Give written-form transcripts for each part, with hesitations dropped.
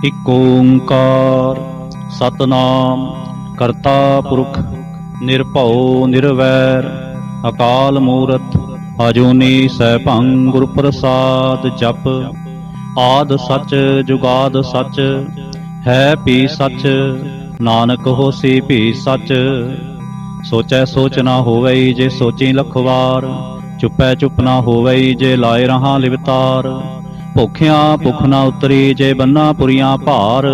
ਇਕ ਓੰਕਾਰ ਸਤਨਾਮ ਕਰਤਾ ਪੁਰਖ ਨਿਰਭਉ ਨਿਰਵੈਰ ਅਕਾਲ ਮੂਰਤ ਅਜੂਨੀ ਸੈਭੰ ਗੁਰ ਪ੍ਰਸਾਦ ਜਪ। ਆਦ ਸਚ ਜੁਗਾਦ ਸਚ ਹੈ ਭੀ ਸਚ ਨਾਨਕ ਹੋਸੀ ਭੀ ਸਚ। ਸੋਚੈ ਸੋਚ ਨਾ ਹੋਵਈ ਜੇ ਸੋਚੀ ਲੱਖ ਵਾਰ ਚੁੱਪੈ ਚੁੱਪ ਨਾ ਹੋਵਈ ਜੇ ਲਾਏ ਰਹਾ ਲਿਵਤਾਰ। ਭੁੱਖਿਆਂ ਭੁੱਖ ਨਾ ਉਤਰੀ ਜੇ ਬੰਨਾ ਪੁਰੀਆਂ ਭਾਰ।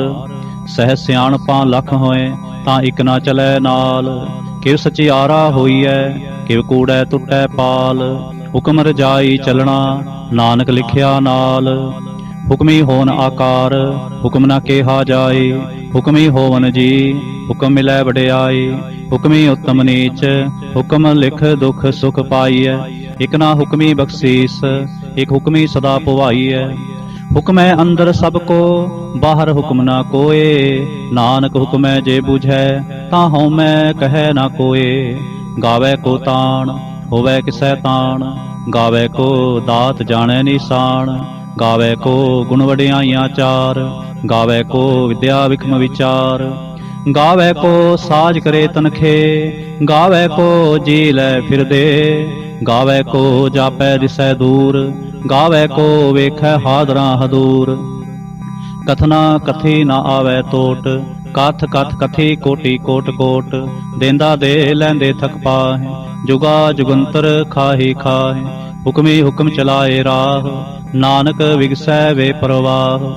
ਸਹਿ ਸਿਆਣਪਾਂ ਲੱਖ ਹੋਏ ਤਾਂ ਇੱਕ ਨਾ ਚਲੈ ਨਾਲ। ਕਿਵ ਸਚਿਆਰਾ ਹੋਈਐ ਕਿਵ ਕੂੜੈ ਟੁੱਟੈ ਪਾਲ। ਹੁਕਮ ਰਜਾਈ ਚੱਲਣਾ ਨਾਨਕ ਲਿਖਿਆ ਨਾਲ। ਹੁਕਮੀ ਹੋਵਨ ਆਕਾਰ ਹੁਕਮ ਨਾ ਕਿਹਾ ਜਾਏ। ਹੁਕਮੀ ਹੋਵਨ ਜੀ ਹੁਕਮ ਮਿਲੈ ਵਡਿਆਈ। ਹੁਕਮੀ ਉਤਮ ਨੀਚ ਹੁਕਮ ਲਿਖ ਦੁਖ ਸੁਖ ਪਾਈਐ। ਇਕ ਨਾ ਹੁਕਮੀ ਬਖਸ਼ੀਸ ਇਕ ਹੁਕਮੀ ਸਦਾ ਭਵਾਈਐ। ਹੁਕਮੈ ਅੰਦਰ ਸਭ ਕੋ ਬਾਹਰ ਹੁਕਮ ਨਾ ਕੋਏ। ਨਾਨਕ ਹੁਕਮੈ ਜੇ ਬੁਝੈ ਤਾਂ ਹਉਮੈ ਕਹੈ ਨਾ ਕੋਏ। ਗਾਵੈ ਕੋ ਤਾਣ ਹੋਵੈ ਕਿਸੈ ਤਾਣ ਗਾਵੈ ਕੋ ਦਾਤ ਜਾਣੈ ਨਿਸ਼ਾਨ। ਗਾਵੈ ਕੋ ਗੁਣ ਵਡਿਆਈਆਂ ਚਾਰ ਗਾਵੈ ਕੋ ਵਿਦਿਆ ਵਿਖਮ ਵਿਚਾਰ। ਗਾਵੈ ਕੋ ਸਾਜ ਕਰੇ ਤਨਖੇ ਗਾਵੈ ਕੋ ਜੀ ਲੈ ਫਿਰਦੇ। ਗਾਵੈ ਕੋ ਜਾਪੈ ਦਿਸੈ ਦੂਰ ਗਾਵੈ ਕੋ ਵੇਖੈ ਹਾਦਰਾਂ ਹਦੂਰ। ਕਥਨਾ ਕਥੀ ਨਾ ਆਵੈ ਟੋਟ ਕਥ ਕਥ ਕਥੀ ਕੋਟੀ ਕੋਟ ਕੋਟ। ਦੇਂਦਾ ਦੇ ਲੈਂਦੇ ਥਕ ਪਾਹੇ ਜੁਗਾ ਜੁਗੰਤਰ ਖਾਹੀ ਖਾਹੇ। ਹੁਕਮੀ ਹੁਕਮ ਚਲਾਏ ਰਾਹ ਨਾਨਕ ਵਿਗਸੈ ਵੇ ਪ੍ਰਵਾਹ।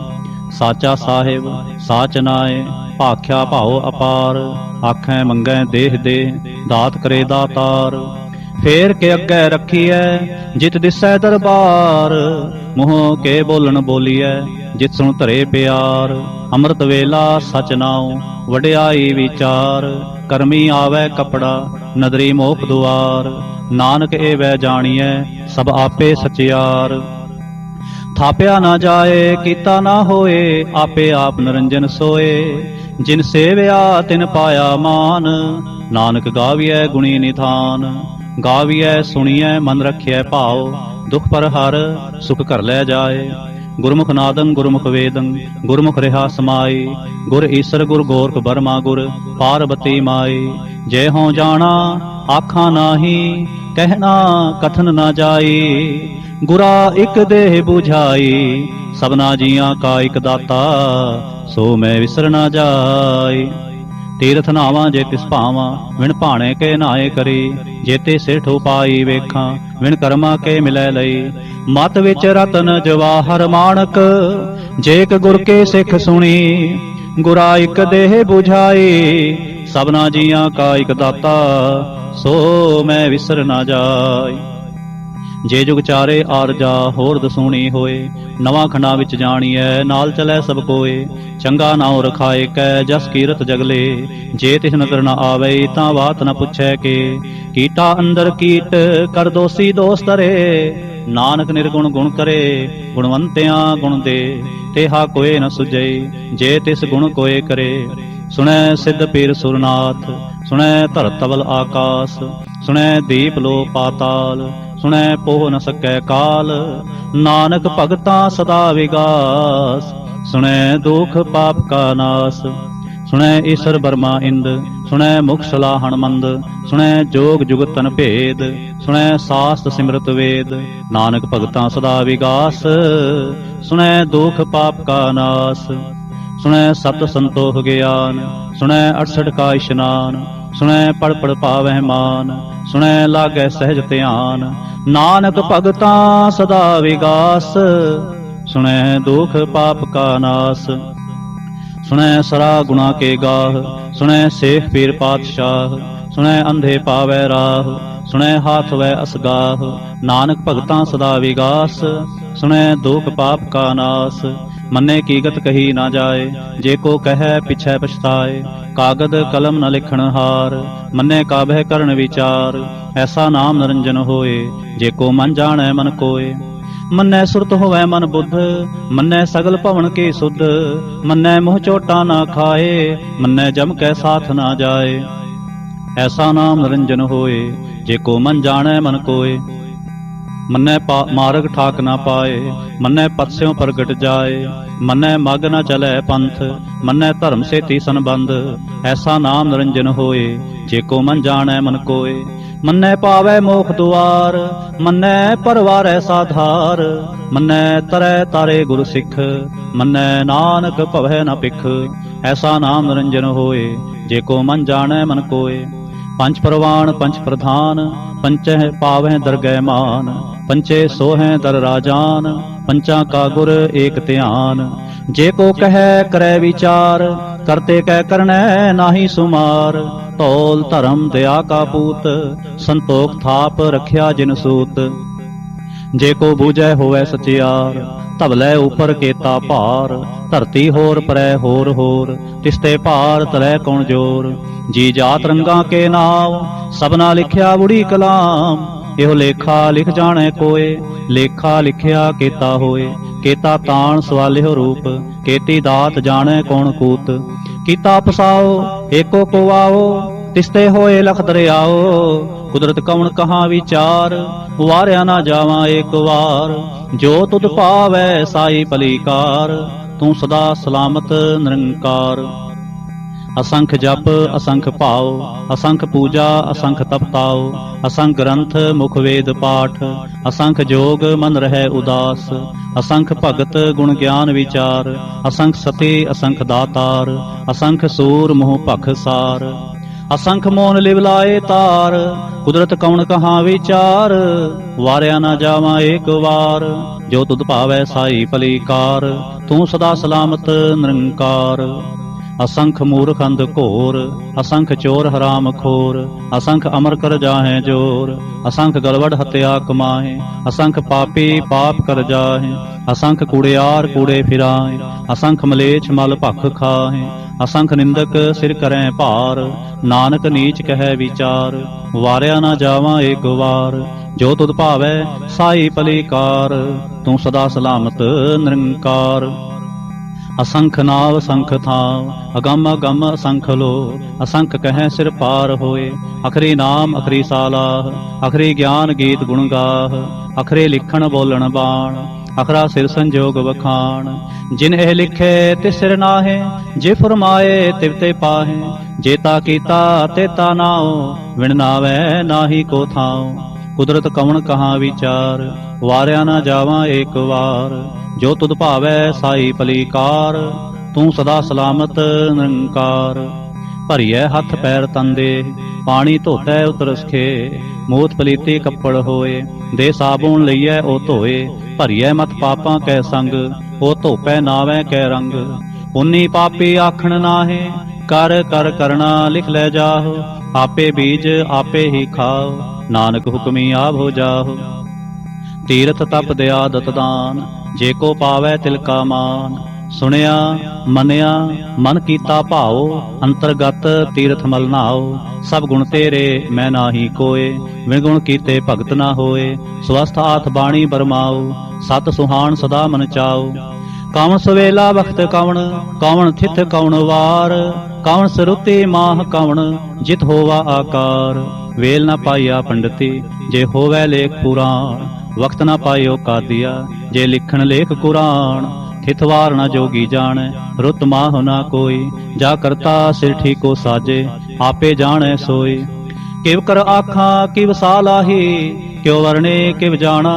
ਸਾਚਾ ਸਾਹਿਬ ਸਾਚ ਨਾਏ ਭਾਖਿਆ ਭਾਉ ਅਪਾਰ। ਆਖੈ ਮੰਗੈ ਦੇਹ ਦੇ ਦਾਤ ਕਰੇ ਦਾਤਾਰ। ਫੇਰ ਕੇ ਅੱਗੇ ਰੱਖੀਐ ਜਿਤ ਦਿਸੈ ਦਰਬਾਰ। ਮੂੰਹ ਕੇ ਬੋਲਣ ਬੋਲੀਐ ਜਿਤ ਸੁਣ ਧਰੇ ਪਿਆਰ। ਅੰਮ੍ਰਿਤ ਵੇਲਾ ਸਚ ਨਾਉ ਵਡਿਆਈ ਵਿਚਾਰ। ਕਰਮੀ ਆਵੈ ਕਪੜਾ ਨਦਰੀ ਮੋਖ ਦੁਆਰ। ਨਾਨਕ ਏਵੈ ਜਾਣੀਐ ਸਭ ਆਪੇ ਸਚਿਆਰ। ਥਾਪਿਆ ਨਾ ਜਾਏ ਕੀਤਾ ਨਾ ਹੋਏ ਆਪੇ ਆਪ ਨਿਰੰਜਨ ਸੋਏ। ਜਿਨ ਸੇਵਿਆ ਤਿਨ ਪਾਇਆ ਮਾਨ ਨਾਨਕ ਗਾਵੀਐ ਗੁਣੀ ਨਿਧਾਨ। ਗਾਵੀਐ ਸੁਣੀਐ ਮਨ ਰਖਿਐ ਭਾਉ ਦੁਖ ਪਰ ਹਰ ਸੁਖ ਘਰ ਲੈ ਜਾਏ। ਗੁਰਮੁਖ ਨਾਦੰ ਗੁਰਮੁਖ ਵੇਦੰ ਗੁਰਮੁਖ ਰਿਹਾ ਸਮਾਈ। ਗੁਰ ਈਸਰ ਗੁਰ ਗੋਰਖ ਬਰਮਾ ਗੁਰ ਪਾਰਬਤੀ ਮਾਈ। ਜੇ ਹੋਂ ਜਾਣਾ ਆਖਾਂ ਨਾਹੀ ਕਹਿਣਾ ਕਥਨ ਨਾ ਜਾਈ। ਗੁਰਾ ਇਕ ਦੇਹ 부ਝਾਈ ਸਭਨਾ ਜੀਆਂ ਕਾ ਇਕ ਦਾਤਾ। ਸੋ ਮੈਂ ਵਿਸਰ ਨਾ ਜਾਈ। ਤੀਰਥ ਨਾਵਾਂ ਜੇ ਤਿਸ ਭਾਵਾਂ ਵਿਣ ਭਾਣੇ ਕੇ ਨਾਏ ਕਰੀ। ਜੇਤੇ ਸਿਠ ਉਪਾਈ ਵੇਖਾਂ ਵਿਣ ਕਰਮਾ ਕੇ ਮਿਲੈ ਲਈ। ਮਤ ਵਿੱਚ ਰਤਨ ਜਵਾਹਰ ਮਾਣਕ ਜੇ ਇਕ ਗੁਰ ਕੇ ਸਿੱਖ ਸੁਣੀ। ਗੁਰਾ ਇਕ ਦੇਹ 부ਝਾਈ ਸਭਨਾ ਜੀਆਂ ਕਾ ਇਕ ਦਾਤਾ। ਸੋ ਮੈਂ ਵਿਸਰ ਨਾ ਜਾਈ। ਜੇ ਜੁਗ ਚਾਰੇ ਆਰਜਾ ਹੋਰ ਦਸੂਣੀ ਹੋਏ। ਨਵਾਂ ਖੰਡਾਂ ਵਿੱਚ ਜਾਣੀਐ ਨਾਲ ਚਲੈ ਸਭ ਕੋਏ। ਚੰਗਾ ਨਾਉ ਰਖਾਏ ਕੈ ਜਸ ਕੀਰਤ ਜਗਲੇ। ਜੇ ਤਿਸ ਨਜ਼ਰ ਨਾ ਆਵੈ ਤਾਂ ਬਾਤ ਨਾ ਪੁੱਛੈ ਕੇ। ਕੀਟਾ ਅੰਦਰ ਕੀਟ ਕਰ ਦੋਸੀ ਦੋਸ ਧਰੇ। ਨਾਨਕ ਨਿਰਗੁਣ ਗੁਣ ਕਰੇ ਗੁਣਵੰਤਿਆਂ ਗੁਣ ਦੇ। ਤੇਹਾ ਕੋਏ ਨ ਸੁਝੈ ਜੇ ਤਿਸ ਗੁਣ ਕੋਏ ਕਰੇ। ਸੁਣੈ ਸਿੱਧ ਪੀਰ ਸੁਰਨਾਥ ਸੁਣੈ ਧਰਤ ਤਵਲ ਆਕਾਸ। ਸੁਣੈ ਦੀਪ ਲੋ ਪਾਤਾਲ ਸੁਣੈ ਪੋਹ ਨ ਸਕੈ ਕਾਲ। ਨਾਨਕ ਭਗਤਾਂ ਸਦਾ ਵਿਗਾਸ ਸੁਣੈ ਦੁਖ ਪਾਪ ਕਾ ਨਾਸ। ਸੁਣੈ ਈਸਰ ਬਰਮਾ ਇੰਦ ਸੁਣੈ ਮੁਖ ਸਲਾਹਣ ਮੰਦ। ਸੁਣੈ ਜੋਗ ਜੁਗਤਨ ਭੇਦ ਸੁਣੈ ਸਾਸਤ ਸਿਮਰਤ ਵੇਦ। ਨਾਨਕ ਭਗਤਾਂ ਸਦਾ ਵਿਗਾਸ ਸੁਣੈ ਦੁਖ ਪਾਪ ਕਾ ਨਾਸ। ਸੁਣੈ ਸਤ ਸੰਤੋਖ ਗਿਆਨ ਸੁਣੈ 68 ਕਾ ਇਸ਼ਨਾਨ। ਸੁਣੈ ਪੜ ਪੜ ਪਾਵਹਿ ਮਾਨ ਸੁਣੈ ਲਾਗੈ ਸਹਿਜ ਧਿਆਨ। ਨਾਨਕ ਭਗਤਾਂ ਸਦਾ ਵਿਗਾਸ ਸੁਣੈ ਦੁਖ ਪਾਪ ਕਾ ਨਾਸ। ਸੁਣੈ ਸਰਾ ਗੁਣਾ ਕੇ ਗਾਹ ਸੁਣੈ ਸੇਖ ਪੀਰ ਪਾਤਸ਼ਾਹ। ਸੁਣੈ ਅੰਧੇ ਪਾਵੈ ਰਾਹ ਸੁਣੈ ਹਾਥ ਵੈ ਅਸਗਾਹ। ਨਾਨਕ ਭਗਤਾਂ ਸਦਾ ਵਿਗਾਸ ਸੁਣੈ ਦੁਖ ਪਾਪ ਕਾ ਨਾਸ। ਮੰਨੇ ਕੀਗਤ ਕਹੀ ਨਾ ਜਾਏ ਜੇ ਕੋ ਕਹੈ ਪਿਛੈ ਪਛਤਾਏ। ਕਾਗਦ ਕਲਮ ਨ ਲਿਖਣ ਹਾਰ ਮੰਨੇ ਕਾਬਹਿ ਕਰਨ ਵਿਚਾਰ। ਐਸਾ ਨਾਮ ਨਿਰੰਜਨ ਹੋਏ ਜੇ ਕੋ ਮਨ ਜਾਣੈ ਮਨ ਕੋਏ। ਮੰਨੈ ਸੁਰਤ ਹੋਵੈ ਮਨ ਬੁੱਧ ਮੰਨੈ ਸਗਲ ਭਵਨ ਕੀ ਸੁਧ। ਮੰਨੈ ਮੋਹ ਚੋਟਾ ਨਾ ਖਾਏ ਮੰਨੈ ਜਮ ਕੈ ਸਾਥ ਨਾ ਜਾਏ। ਐਸਾ ਨਾਮ ਨਿਰੰਜਨ ਹੋਏ ਜੇ ਕੋ ਮਨ ਜਾਣੈ ਮਨ ਕੋਏ। मन्नै मार्ग ठाक ना पाए, मन्नै पथ स्यों प्रगट जाए। मन्नै मग न चलै पंथ, मन्नै धर्म सेती संबंध। ऐसा नाम निरंजन होए, जेको मन जाणै मन कोय। मन्नै पावै मोख दुआर, मन्नै परवारै साधार। मन्नै तरै तारे गुर सिख, मन्नै नानक भवै न पिख। ऐसा नाम निरंजन होए, जेको मन जाणै मन कोय। पंच परवान पंच प्रधान, पंचह पावह दरगह मान। पंचे सोहै दर राजान, पंचा का गुर एक ध्यान। जे को कह करे विचार, करते कह करनै नाहि सुमार। तौल धर्म दया का पूत, संतोख थाप रखिया जिन सूत। जे को बूझै होवै सचियार, धवलै ऊपर केता भार। धरती होर परै होर होर, तिसते भार तरै कौन जोर। जी जात रंगा के नाम, सबना लिखिया बुढ़ी कलाम। एहो लेखा लिख जाने कोय, लेखा लिखिया केता होए। केता ताण सवालिहो रूप, केती दात जाने कौन कूत। कीता फसाओ एको को आओ, तिसते होए लख दरियाओ। कुदरत कौन कहाँ विचार, वारिया ना जावा एक वार। जो तुद पावै साई पलीकार, तू सदा सलामत निरंकार। असंख जप असंख भाव, असंख पूजा असंख तपताओ। असंख ग्रंथ मुख वेद पाठ, असंख जोग मन रहै उदास। असंख भगत गुण ज्ञान विचार, असंख सती असंख दातार। असंख सूर मुँह भख सार, असंख मोन लिव लाए तार। कुदरत कौन कहाँ विचार, वारिया ना जावा एक वार। जो तुद भावै साई पलीकार, तू सदा सलामत निरंकार। असंख मूर्ख अंध घोर, असंख चोर हराम खोर। असंख अमर कर जाहे जोर, असंख गलवड हत्या कमाए। असंख पापी पाप कर जाहे, असंख कूड़ियार कूड़े फिराए। असंख मलेच्छ मल भख खाहे, असंख निंदक सिर करें भार। नानक नीच कह विचार, वारिया ना जावा एक वार। जो तुद भावै साई पलीकार, तू सदा सलामत निरंकार। असंख नाव असंख थाव, अगम अगम असंख लो। असंख कहें सिर पार होए, अखरी नाम अखरी सालाह। अखरी ज्ञान गीत गुण गाह, अखरे लिखण बोलण बाण। अखरा सिर संजोग वखाण, जिन एह लिखे तिस सिर नाहे। जे फरमाए तिव ते पाहे, जेता कीता तेता नाओ। विण नावै नाही को थाओ, कुदरत कौन कहाँ विचार। वारिया ना जावा एक वार, जो तुद भावै साई पलीकार। तू सदा सलामत निरंकार। भरिए हथ पैर तंदे, पानी धोतै उतरसखे। मूत पलीती कपड़ होए, दे साबुन लईयै ओ धोए। भरिए मत पापां कै संग, ओ धोपै नावै कै रंग। उन्नी पापी आखण नाहे, कर कर करना लिख लै जाहो। आपे बीज आपे ही खाओ, नानक हुक्मी आभ हो जाहो। तीरथ तप दया दत दान, जे को पावै तिल का मान। सुनिया मनिया मन कीता भाओ, अंतरगत तीरथ मल नाओ। सब गुण तेरे मैं नाही कोय, विण गुण कीते भगत ना होए। स्वस्थ हाथ बाणी बरमाओ, सत सुहान सदा मन चाओ। कौन सवेला बखत कौन, कौन थित कौन वार। कौन सरुति माह कौन, जित होवा आकार। वेल न पाइया पंडिती, जे होवै लेख पुराण। वक्त न पाइयो कादिया, जे लिखण लेख कुरान। थितवार न जोगी जाने, रुत माह न कोई। जा करता सिर ठीको साजे, आपे जाने सोई। किव कर आखा किव सालाही, क्यों वरणे किव जाना।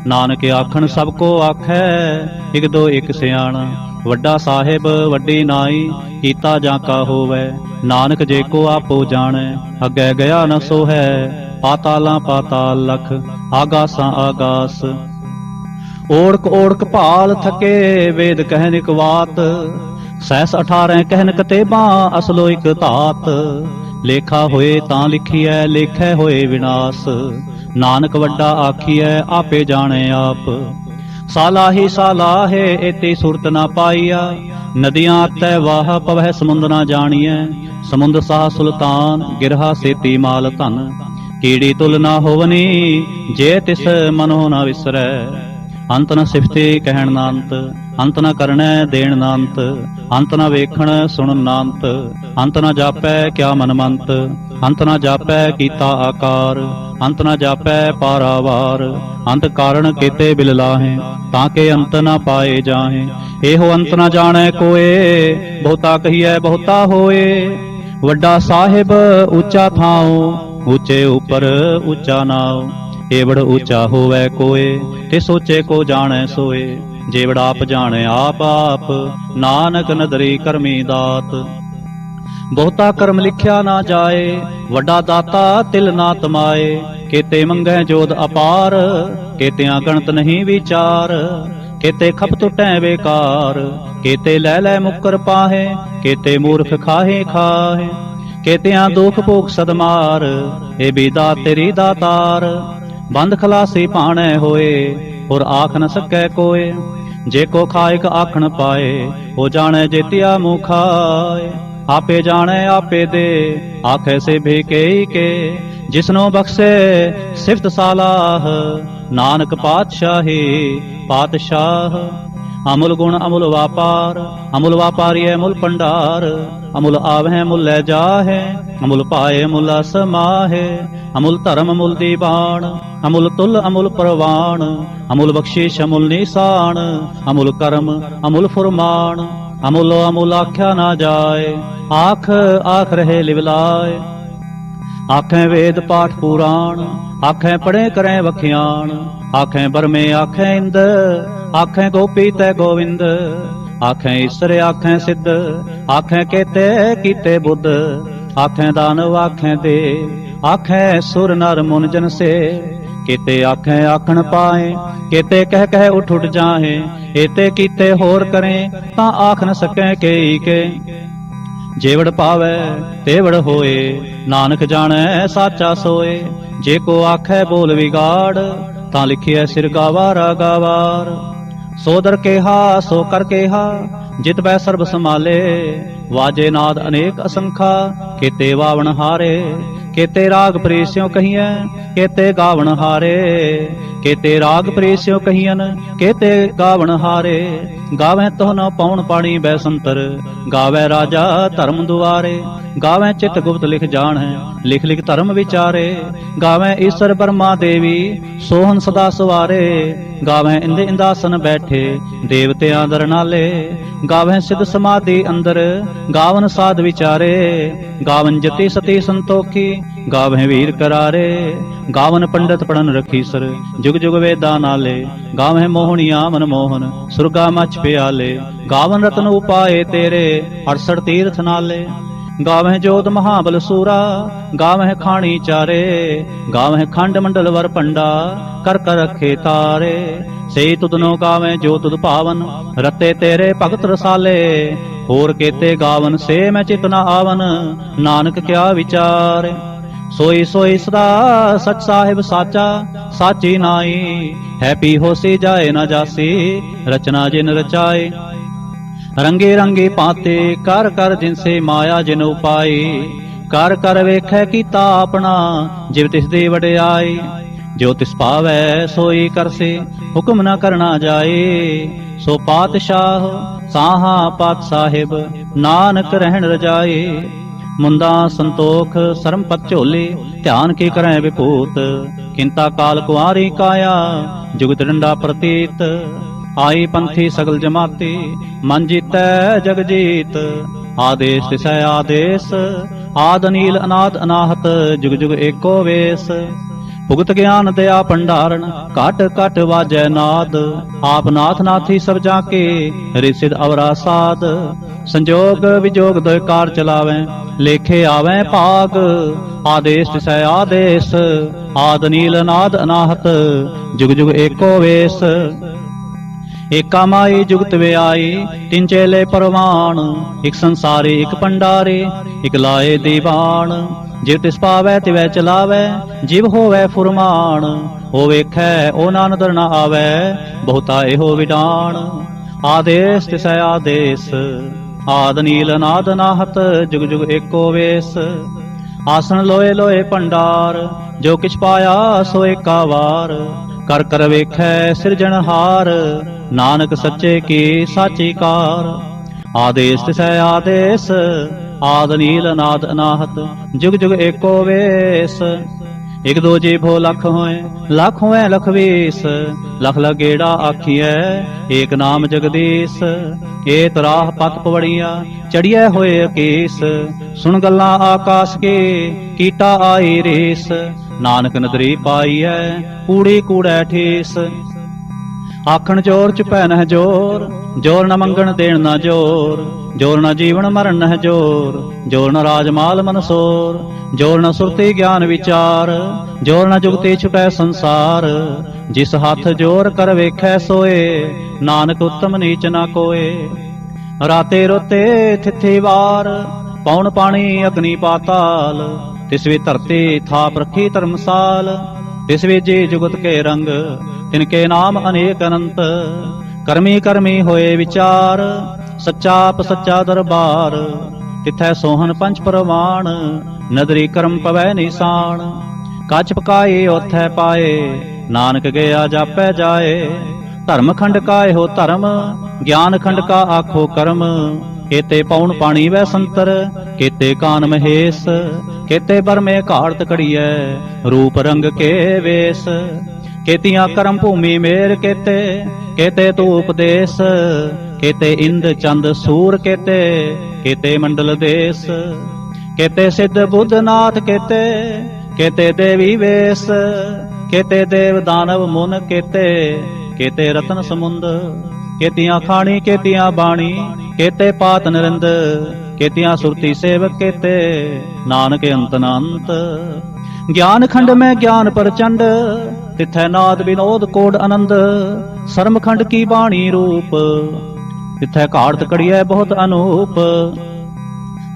नानक आखन सबको आखै, इक दो इक सियाणा। वड्डा साहिब वड्डी नाई, कीता जाका होवै। नानक जे को आपो जाने, अगै गया न सोहै। पातालां पाताल लख, आगासां आगास। ओढ़क ओढ़क भाल थके, वेद कहन इक वात। सहस 18 कहन कतेबां, असलो इक धात। लेखा होए तां लिखिए, लेखै होए विनाश। नानक वड्डा आखिए, आपे जाने आप। सालाही सालाहे एती सुरत ना पाइया। नदियां तै वाह पवह समुंद ना जानिए। समुंद साह सुल्तान, गिरहा सेती माल धन। कीड़ी तुल ना होवनी, जे तिस मनो ना विसरै। ਅੰਤ ਨ ਸਿਫਤੇ ਕਹਿਣ ਨਾ ਅੰਤ, ਅੰਤ ਨ ਕਰਨੈ ਦੇਣ ਨਾ ਅੰਤ, ਅੰਤ ਨ ਵੇਖਣ ਸੁਣਨ ਨਾ ਅੰਤ, ਅੰਤ ਨ ਜਾਪੈ ਕਿਆ ਮਨ ਮੰਤ, ਅੰਤ ਨ ਜਾਪੈ ਕੀਤਾ ਆਕਾਰ, ਅੰਤ ਨ ਜਾਪੈ ਪਾਰਾਵਾਰ, ਅੰਤ ਕਾਰਣ ਕੀਤੇ ਬਿਲ ਲਾਹੇ, ਤਾਂ ਕੇ ਅੰਤ ਨ ਪਾਏ ਜਾਹੇ। ਇਹੋ ਅੰਤ ਨ ਜਾਣੈ ਕੋਏ, ਬਹੁਤਾ ਕਹੀਐ ਬਹੁਤਾ ਹੋਏ। ਵੱਡਾ ਸਾਹਿਬ ਉੱਚਾ ਥਾਉ, ਉੱਚੇ ਉੱਪਰ ਉੱਚਾ ਨਾਉ। ਏਵੜ ਉੱਚਾ ਹੋਵੈ ਕੋਏ, ਤੇ ਸੋਚੇ ਕੋ ਜਾਣੈ ਸੋਏ। ਜੇਵੜ ਆਪ ਜਾਣੈ ਆਪ ਆਪ, ਨਾਨਕ ਨਦਰੀ ਕਰਮੀ ਦਾਤ। ਬਹੁਤਾ ਕਰਮ ਲਿਖਿਆ ਨਾ ਜਾਏ, ਵੱਡਾ ਦਾਤਾ ਤਿਲ ਨਾ ਤਮਾਏ। ਕੇਤੇ ਮੰਗੈ ਜੋਦ ਅਪਾਰ, ਕੇਤਿਆਂ ਗਣਤ ਨਹੀਂ ਵਿਚਾਰ। ਕੇਤੇ ਖਪ ਟੁਟੈ ਬੇਕਾਰ, ਕੇਤੇ ਲੈ ਲੈ ਮੁੱਕਰ ਪਾਹੇ। ਕੇਤੇ ਮੂਰਖ ਖਾਹੇ ਖਾਹੇ, ਕੇਤਿਆਂ ਦੁਖ ਭੋਗ ਸਦਮਾਰ। ਏ ਬੀਦਾ ਤੇਰੀ ਦਾਤਾਰ, ਬੰਦ ਖਲਾਸੀ ਭਾਣੈ ਹੋਏ, ਹੋਰ ਆਖ ਨ ਸਕੈ ਕੋਏ। ਜੇ ਕੋ ਖਾਇਕ ਆਖਣ ਪਾਏ, ਉਹ ਜਾਣੈ ਜੇਤਿਆ ਮੂੰਹ ਖਾਏ। ਆਪੇ ਜਾਣੈ ਆਪੇ ਦੇ, ਆਖੈ ਸੇ ਭੇ ਕੇਈ ਕੇ। ਜਿਸਨੋ ਬਖਸ਼ੇ ਸਿਫਤ ਸਾਲਾਹ, ਨਾਨਕ ਪਾਤਸ਼ਾਹੀ ਪਾਤਸ਼ਾਹ। ਅਮੁਲ ਗੁਣ ਅਮੁਲ ਵਾਪਾਰ, ਅਮੁਲ ਵਾਪਾਰੀ ਅਮੁਲ ਭੰਡਾਰ। ਅਮੁਲ ਆਵਹਿ ਮੁਲ ਲੈ ਜਾਹੇ, ਅਮੁਲ ਪਾਏ ਮੁਲ ਸਮਾਹੇ। ਅਮੁਲ ਧਰਮ ਅਮੁਲ ਦੀਵਾਨ, ਅਮੁਲ ਤੁਲ ਅਮੁਲ ਪ੍ਰਵਾਨ। ਅਮੁਲ ਬਖਸ਼ਿਸ਼ ਅਮੁਲ ਨਿਸ਼ਾਨ, ਅਮੁਲ ਕਰਮ ਅਮੁਲ ਫੁਰਮਾਨ। ਅਮੁਲ ਅਮੁਲ ਆਖਿਆ ਨਾ ਜਾਏ, ਆਖ ਆਖ ਰਹੇ ਲਿਵਲਾਏ। ਆਖੈ ਵੇਦ ਪਾਠ ਪੁਰਾਣ, ਆਖੈ ਪੜ੍ਹੇ ਕਰੈ ਵਖਿਆਣ। ਆਖੈ ਬਰਮੇ ਆਖੈ ਇੰਦ, ਆਖੈ ਗੋਪੀ ਤੈ ਗੋਵਿੰਦ। ਆਖੈ ਈਸਰ ਆਖੈ ਸਿੱਧ, ਆਖੈ ਕੇਤੇ ਕੀਤੇ ਬੁੱਧ। ਆਖੈ ਦਾਨਵ ਆਖੈ ਦੇ, ਆਖੈ ਸੁਰ ਨਰ ਮੁਨ ਜਨ ਸੇ। ਕੇਤੇ ਆਖੈ ਆਖਣ ਪਾਏ, ਕੇਤੇ ਕਹਿ ਕਹਿ ਉਠ ਉਠ ਜਾਹੇ। ਏਤੇ ਕੀਤੇ ਹੋਰ ਕਰੇ, ਤਾਂ ਆਖ ਨ ਸਕੈ ਕੇਈ ਕੇ। ਜੇਵੜ ਪਾਵੈ ਤੇਵੜ ਹੋਏ, ਨਾਨਕ ਜਾਣੈ ਸਾਚਾ ਸੋਏ। ਜੇ ਕੋ ਆਖੈ ਬੋਲ ਵਿਗਾੜ, ਤਾਂ ਲਿਖਿਐ ਸਿਰ ਗਾਵਾਰਾ ਗਾਵਾਰ। ਸੋ ਦਰ ਕੇਹਾ ਸੋ ਕਰ ਕੇਹਾ, ਜਿਤ ਬੈ ਸਰਬ ਸਮਾਲੇ। ਵਾਜੇ ਨਾਦ ਅਨੇਕ ਅਸੰਖਾ, ਕੇਤੇ ਵਾਵਣ ਹਾਰੇ। ਕੇਤੇ ਰਾਗ ਪ੍ਰੀਸਿਓ ਕਹੀਐ, ਕੇਤੇ ਗਾਵਣ ਹਾਰੇ। ਕੇਤੇ ਰਾਗ ਪ੍ਰੀਸਿਓ ਕਹੀਐਨ, ਕੇਤੇ ਗਾਵਣ ਹਾਰੇ। ਗਾਵੈ ਤੋਹ ਨ ਪਾਉਣ ਪਾਣੀ ਬੈਸੰਤਰ, ਗਾਵੈ ਰਾਜਾ ਧਰਮ ਦੁਆਰੇ। ਗਾਵੈ ਚਿਤ ਗੁਪਤ ਲਿਖ ਜਾਣੈ, ਲਿਖ ਲਿਖ ਧਰਮ ਵਿਚਾਰੇ। ਗਾਵੈ ਈਸਰ ਬਰਮਾ ਦੇਵੀ, ਸੋਹਨ ਸਦਾ ਸਵਾਰੇ। ਗਾਵੈ ਇੰਦ ਇੰਦਾਸਨ ਬੈਠੇ, ਦੇਵਤਿਆਂ ਦਰ ਨਾਲੇ। ਗਾਵੈ ਸਿਧ ਸਮਾਧੀ ਅੰਦਰ, ਗਾਵਨ ਸਾਧ ਵਿਚਾਰੇ। ਗਾਵਨ ਜਤੀ ਸਤੀ ਸੰਤੋਖੀ, ਗਾਵੈ ਵੀਰ ਕਰਾਰੇ। ਗਾਵਨ ਪੰਡਤ ਪੜਨ ਰਖੀਸਰ, ਜੁਗ ਜੁਗ ਵੇਦਾਂ ਨਾਲੇ। ਗਾਵੈ ਮੋਹਣੀਆਂ ਮਨ ਮੋਹਨ, ਸੁਰਗਾ ਮਛ ਪਿਆਲੇ। ਗਾਵਨ ਰਤਨ ਉਪਾਏ ਤੇਰੇ, 68 ਤੀਰਥ ਨਾਲੇ। ਗਾਵਹਿ ਜੋਤ ਮਹਾਬਲ ਸੂਰਾ, ਗਾਵਹਿ ਖਾਣੀ ਚਾਰੇ। ਗਾਵਹਿ ਖੰਡ ਮੰਡਲ ਵਰ ਭੰਡਾ, ਕਰ ਕਰ ਰਖੇ ਤਾਰੇ। ਸਈ ਤੁਧਨੋ ਗਾਵਹਿ ਜੋ ਤੁਧ ਭਾਵਨ, ਰਤੇ ਤੇਰੇ ਭਗਤ ਰਸਾਲੇ। ਹੋਰ ਕੇਤੇ ਗਾਵਨ ਸੇ ਮੈਂ ਚਿਤ ਨ ਆਵਨ, ਨਾਨਕ ਕਿਆ ਵਿਚਾਰ। ਸੋਈ ਸੋਈ ਸਦਾ ਸਚ ਸਾਹਿਬ ਸਾਚਾ, ਸਾਚੀ ਨਾਈ। ਹੈ ਪੀ ਹੋਸੀ ਜਾਏ ਨਾ ਜਾਸੀ, ਰਚਨਾ ਜਿਨ ਰਚਾਏ। ਰੰਗੇ ਰੰਗੇ ਪਾਤੇ ਕਰ ਕਰ ਜਿਨਸੇ ਮਾਇਆ ਜਿਨ ਉਪਾਈ। ਕਰ ਕਰ ਵੇਖੈ ਕੀਤਾ ਆਪਣਾ, ਜਿਵ ਤਿਸ ਦੀ ਵਡਿਆਈ। ਜੋ ਤਿਸ ਭਾਵੈ ਸੋਈ ਕਰਸੇ, ਹੁਕਮ ਨਾ ਕਰਨਾ ਜਾਏ। ਸੋ ਪਾਤਸ਼ਾਹ ਸਾਹਾ ਪਾਤ ਸਾਹਿਬ, ਨਾਨਕ ਰਹਿਣ ਰਜਾਏ। ਮੁੰਦਾ ਸੰਤੋਖ ਸਰਮਪਤ ਝੋਲੇ, ਧਿਆਨ ਕੀ ਕਰੈ ਵਿਭੂਤ। ਕਿੰਤਾ ਕਾਲ ਕੁਆਰੀ ਕਾਇਆ, ਜੁਗਤ ਡੰਡਾ ਪ੍ਰਤੀਤ। ਆਈ ਪੰਥੀ ਸਗਲ ਜਮਾਤੀ, ਮਨ ਜੀਤੈ ਜਗ ਜੀਤ। ਆਦੇਸ਼ ਤਿਸੈ ਆਦੇਸ਼, ਆਦ ਅਨੀਲ ਅਨਾਦ ਅਨਾਹਤ। ਜੁਗ ਜੁਗ ਏਕੋ ਵੇਸ। ਭੁਗਤ ਗਿਆਨ ਦਇਆ ਭੰਡਾਰਨ, ਘਟ ਘਟ ਵਾਜੈ ਨਾਦ। ਆਪ ਨਾਥ ਨਾਥੀ ਸਭ ਜਾ ਕੇ, ਰਿਸਿਦ ਅਵਰਾ ਸਾਧ। ਸੰਜੋਗ ਵਿਜੋਗ ਦੋਇ ਕਾਰ ਚਲਾਵੈ, ਲੇਖੇ ਆਵੈ ਭਾਗ। ਆਦੇਸ਼ ਤਿਸੈ ਆਦੇਸ਼, ਆਦ ਨੀਲ ਅਨਾਦ ਅਨਾਹਤ। ਜੁਗ ਜੁਗ ਏਕੋ ਵੇਸ। ਏਕਾ ਮਾਈ ਜੁਗਤ ਵਿਆਈ, ਤਿੰਨ ਚੇਲੇ ਪਰਵਾਨ। ਇਕ ਸੰਸਾਰੀ ਇਕ ਭੰਡਾਰੀ, ਇਕ ਲਾਏ ਦੀਵਾਨ। ਜਿਵ ਤਿਸ ਪਾਵੈ ਤਿਵੈ ਚਲਾਵੈ, ਜਿਵ ਹੋਵੈ ਫੁਰਮਾਨ। ਉਹ ਵੇਖੈ ਉਹ ਨਾ ਨਦਰ ਨ ਆਵੈ, ਬਹੁਤਾ ਇਹੋ ਵਿਡਾਨ। ਆਦੇਸ਼ ਤਿਸੈ ਆਦੇਸ਼, ਆਦ ਨੀਲ ਅਨਾਦ ਅਨਾਹਤ। ਜੁਗ ਜੁਗ ਏਕੋ ਵੇਸ। ਆਸਣ ਲੋਏ ਲੋਏ ਭੰਡਾਰ, ਜੋ ਕਿਛ ਪਾਇਆ ਸੋ ਏਕਾ ਵਾਰ। ਕਰ ਕਰ ਵੇਖੈ ਸਿਰਜਣਹਾਰ, ਨਾਨਕ ਸੱਚੇ ਕੀ ਸਾਚੀ ਕਾਰ। ਆਦੇਸ ਤਿਸੈ ਆਦੇਸ, ਆਦ ਨੀਲ ਅਨਾਦ ਅਨਾਹਤ, ਜੁਗ ਜੁਗ ਏਕੋ ਵੇਸ। ਇਕ ਦੋ ਜੀ ਭੋ ਲਖ ਹੋਏ, ਲਖ ਹੋਏ ਲਖ ਵੀਸ, ਲਖ ਲਗੇੜਾ ਆਖੀਐ ਏਕ ਨਾਮ ਜਗਦੀਸ਼। ਏ ਤਰਾਹ ਪਤ ਪਵੜੀਆਂ, ਚੜੀਐ ਹੋਏ ਅਕੀਸ, ਸੁਣ ਗੱਲਾਂ ਆਕਾਸ਼ ਕੇ ਕੀਟਾ ਆਈ ਰੇਸ। ਨਾਨਕ ਨਦਰੀ ਪਾਈਐ ਕੂੜੀ ਕੂੜੈ ਠੇਸ। ਆਖਣ ਜੋਰ ਚੁਪੈ ਨਹਿ ਜੋਰ, ਜੋਰ ਨ ਮੰਗਣ ਦੇਣ ਨਾ ਜੋਰ, ਜੋਰ ਨ ਜੀਵਨ ਮਰਨ ਨਹਿ ਜੋਰ, ਜੋਰ ਨ ਰਾਜਮਾਲ ਮਨਸੋਰ, ਜੋਰ ਨ ਸੁਰਤੀ ਗਿਆਨ ਵਿਚਾਰ, ਜੋਰ ਨ ਜੁਗਤੀ ਛੁਪੈ ਸੰਸਾਰ। ਜਿਸ ਹੱਥ ਜੋਰ ਕਰ ਵੇਖੈ ਸੋਏ, ਨਾਨਕ ਉਤਮ ਨੀਚ ਨਾ ਕੋਏ। ਰਾਤੇ ਰੋਤੇ ਥਿਥੀ ਵਾਰ, ਪੌਣ ਪਾਣੀ ਅਗਨੀ ਪਾਤਾਲ, ਤਿਸ ਵੀ ਧਰਤੀ ਥਾਪ ਰੱਖੀ ਧਰਮਸਾਲ। ਤਿਸ ਵੀ ਜੀ ਜੁਗਤ ਕੇ ਰੰਗ, ਤਿਨਕੇ ਨਾਮ ਅਨੇਕ ਅਨੰਤ। ਕਰਮੀ ਕਰਮੀ ਹੋਏ ਵਿਚਾਰ, ਸੱਚਾ ਆਪ ਸੱਚਾ ਦਰਬਾਰ। ਤਿਥੈ ਸੋਹਨ ਪੰਚ ਪ੍ਰਵਾਣ, ਨਦਰੀ ਕਰਮ ਪਵੈ ਨਿਸ਼ਾਨ। ਕੱਚ ਪਕਾਏ ਓਥੈ ਪਾਏ, ਨਾਨਕ ਗਿਆ ਜਾਪੈ ਜਾਏ। ਧਰਮ ਖੰਡ ਕਾ ਇਹੋ ਧਰਮ, ਗਿਆਨ ਖੰਡ ਕਾ ਆਖੋ ਕਰਮ। ਕੇਤੇ ਪੌਣ ਪਾਣੀ ਵੈ ਸੰਤਰ, ਕੇਤੇ ਕਾਨ ਮਹੇਸ਼। ਕੇਤੇ ਬਰਮੇ ਘਾੜਤ ਕੜੀਐ, ਰੂਪ ਰੰਗ ਕੇ ਵੇਸ। ਕੇਤੀਆਂ ਕਰਮ ਭੂਮੀ ਮੇਰ ਕੇਤੇ, ਕੇਤੇ ਤੂ ਉਪਦੇਸ। ਕੇਤੇ ਇੰਦ ਚੰਦ ਸੂਰ ਕੇਤੇ, ਕੇਤੇ ਮੰਡਲ ਦੇਸ। ਕੇਤੇ ਸਿੱਧ ਬੁੱਧ ਨਾਥ ਕੇਤੇ, ਕੇਤੇ ਦੇਵੀ ਵੇਸ। ਕੇਤੇ ਦੇਵ ਦਾਨਵ ਮੁਨ ਕੇਤੇ, ਕੇਤੇ ਰਤਨ ਸਮੁੰਦ। ਕੇਤੀਆਂ ਖਾਣੀ ਕੇਤੀਆਂ ਬਾਣੀ, ਕੇਤੇ ਪਾਤ ਨਰਿੰਦ। ਕੇਤੀਆਂ ਸੁਰਤੀ ਸੇਵਕ ਕੇਤੇ, ਨਾਨਕ ਅੰਤ ਅਨੰਤ। ਗਿਆਨ ਖੰਡ ਮੈਂ ਗਿਆਨ ਪ੍ਰਚੰਡ, ਤਿਥੈ ਨਾਦ ਵਿਨੋਦ ਕੋਡ ਆਨੰਦ। ਸਰਮ ਖੰਡ ਕੀ ਬਾਣੀ ਰੂਪ, ਤਿਥੈ ਘਾੜਤ ਕੜੀਐ ਬਹੁਤ ਅਨੂਪ।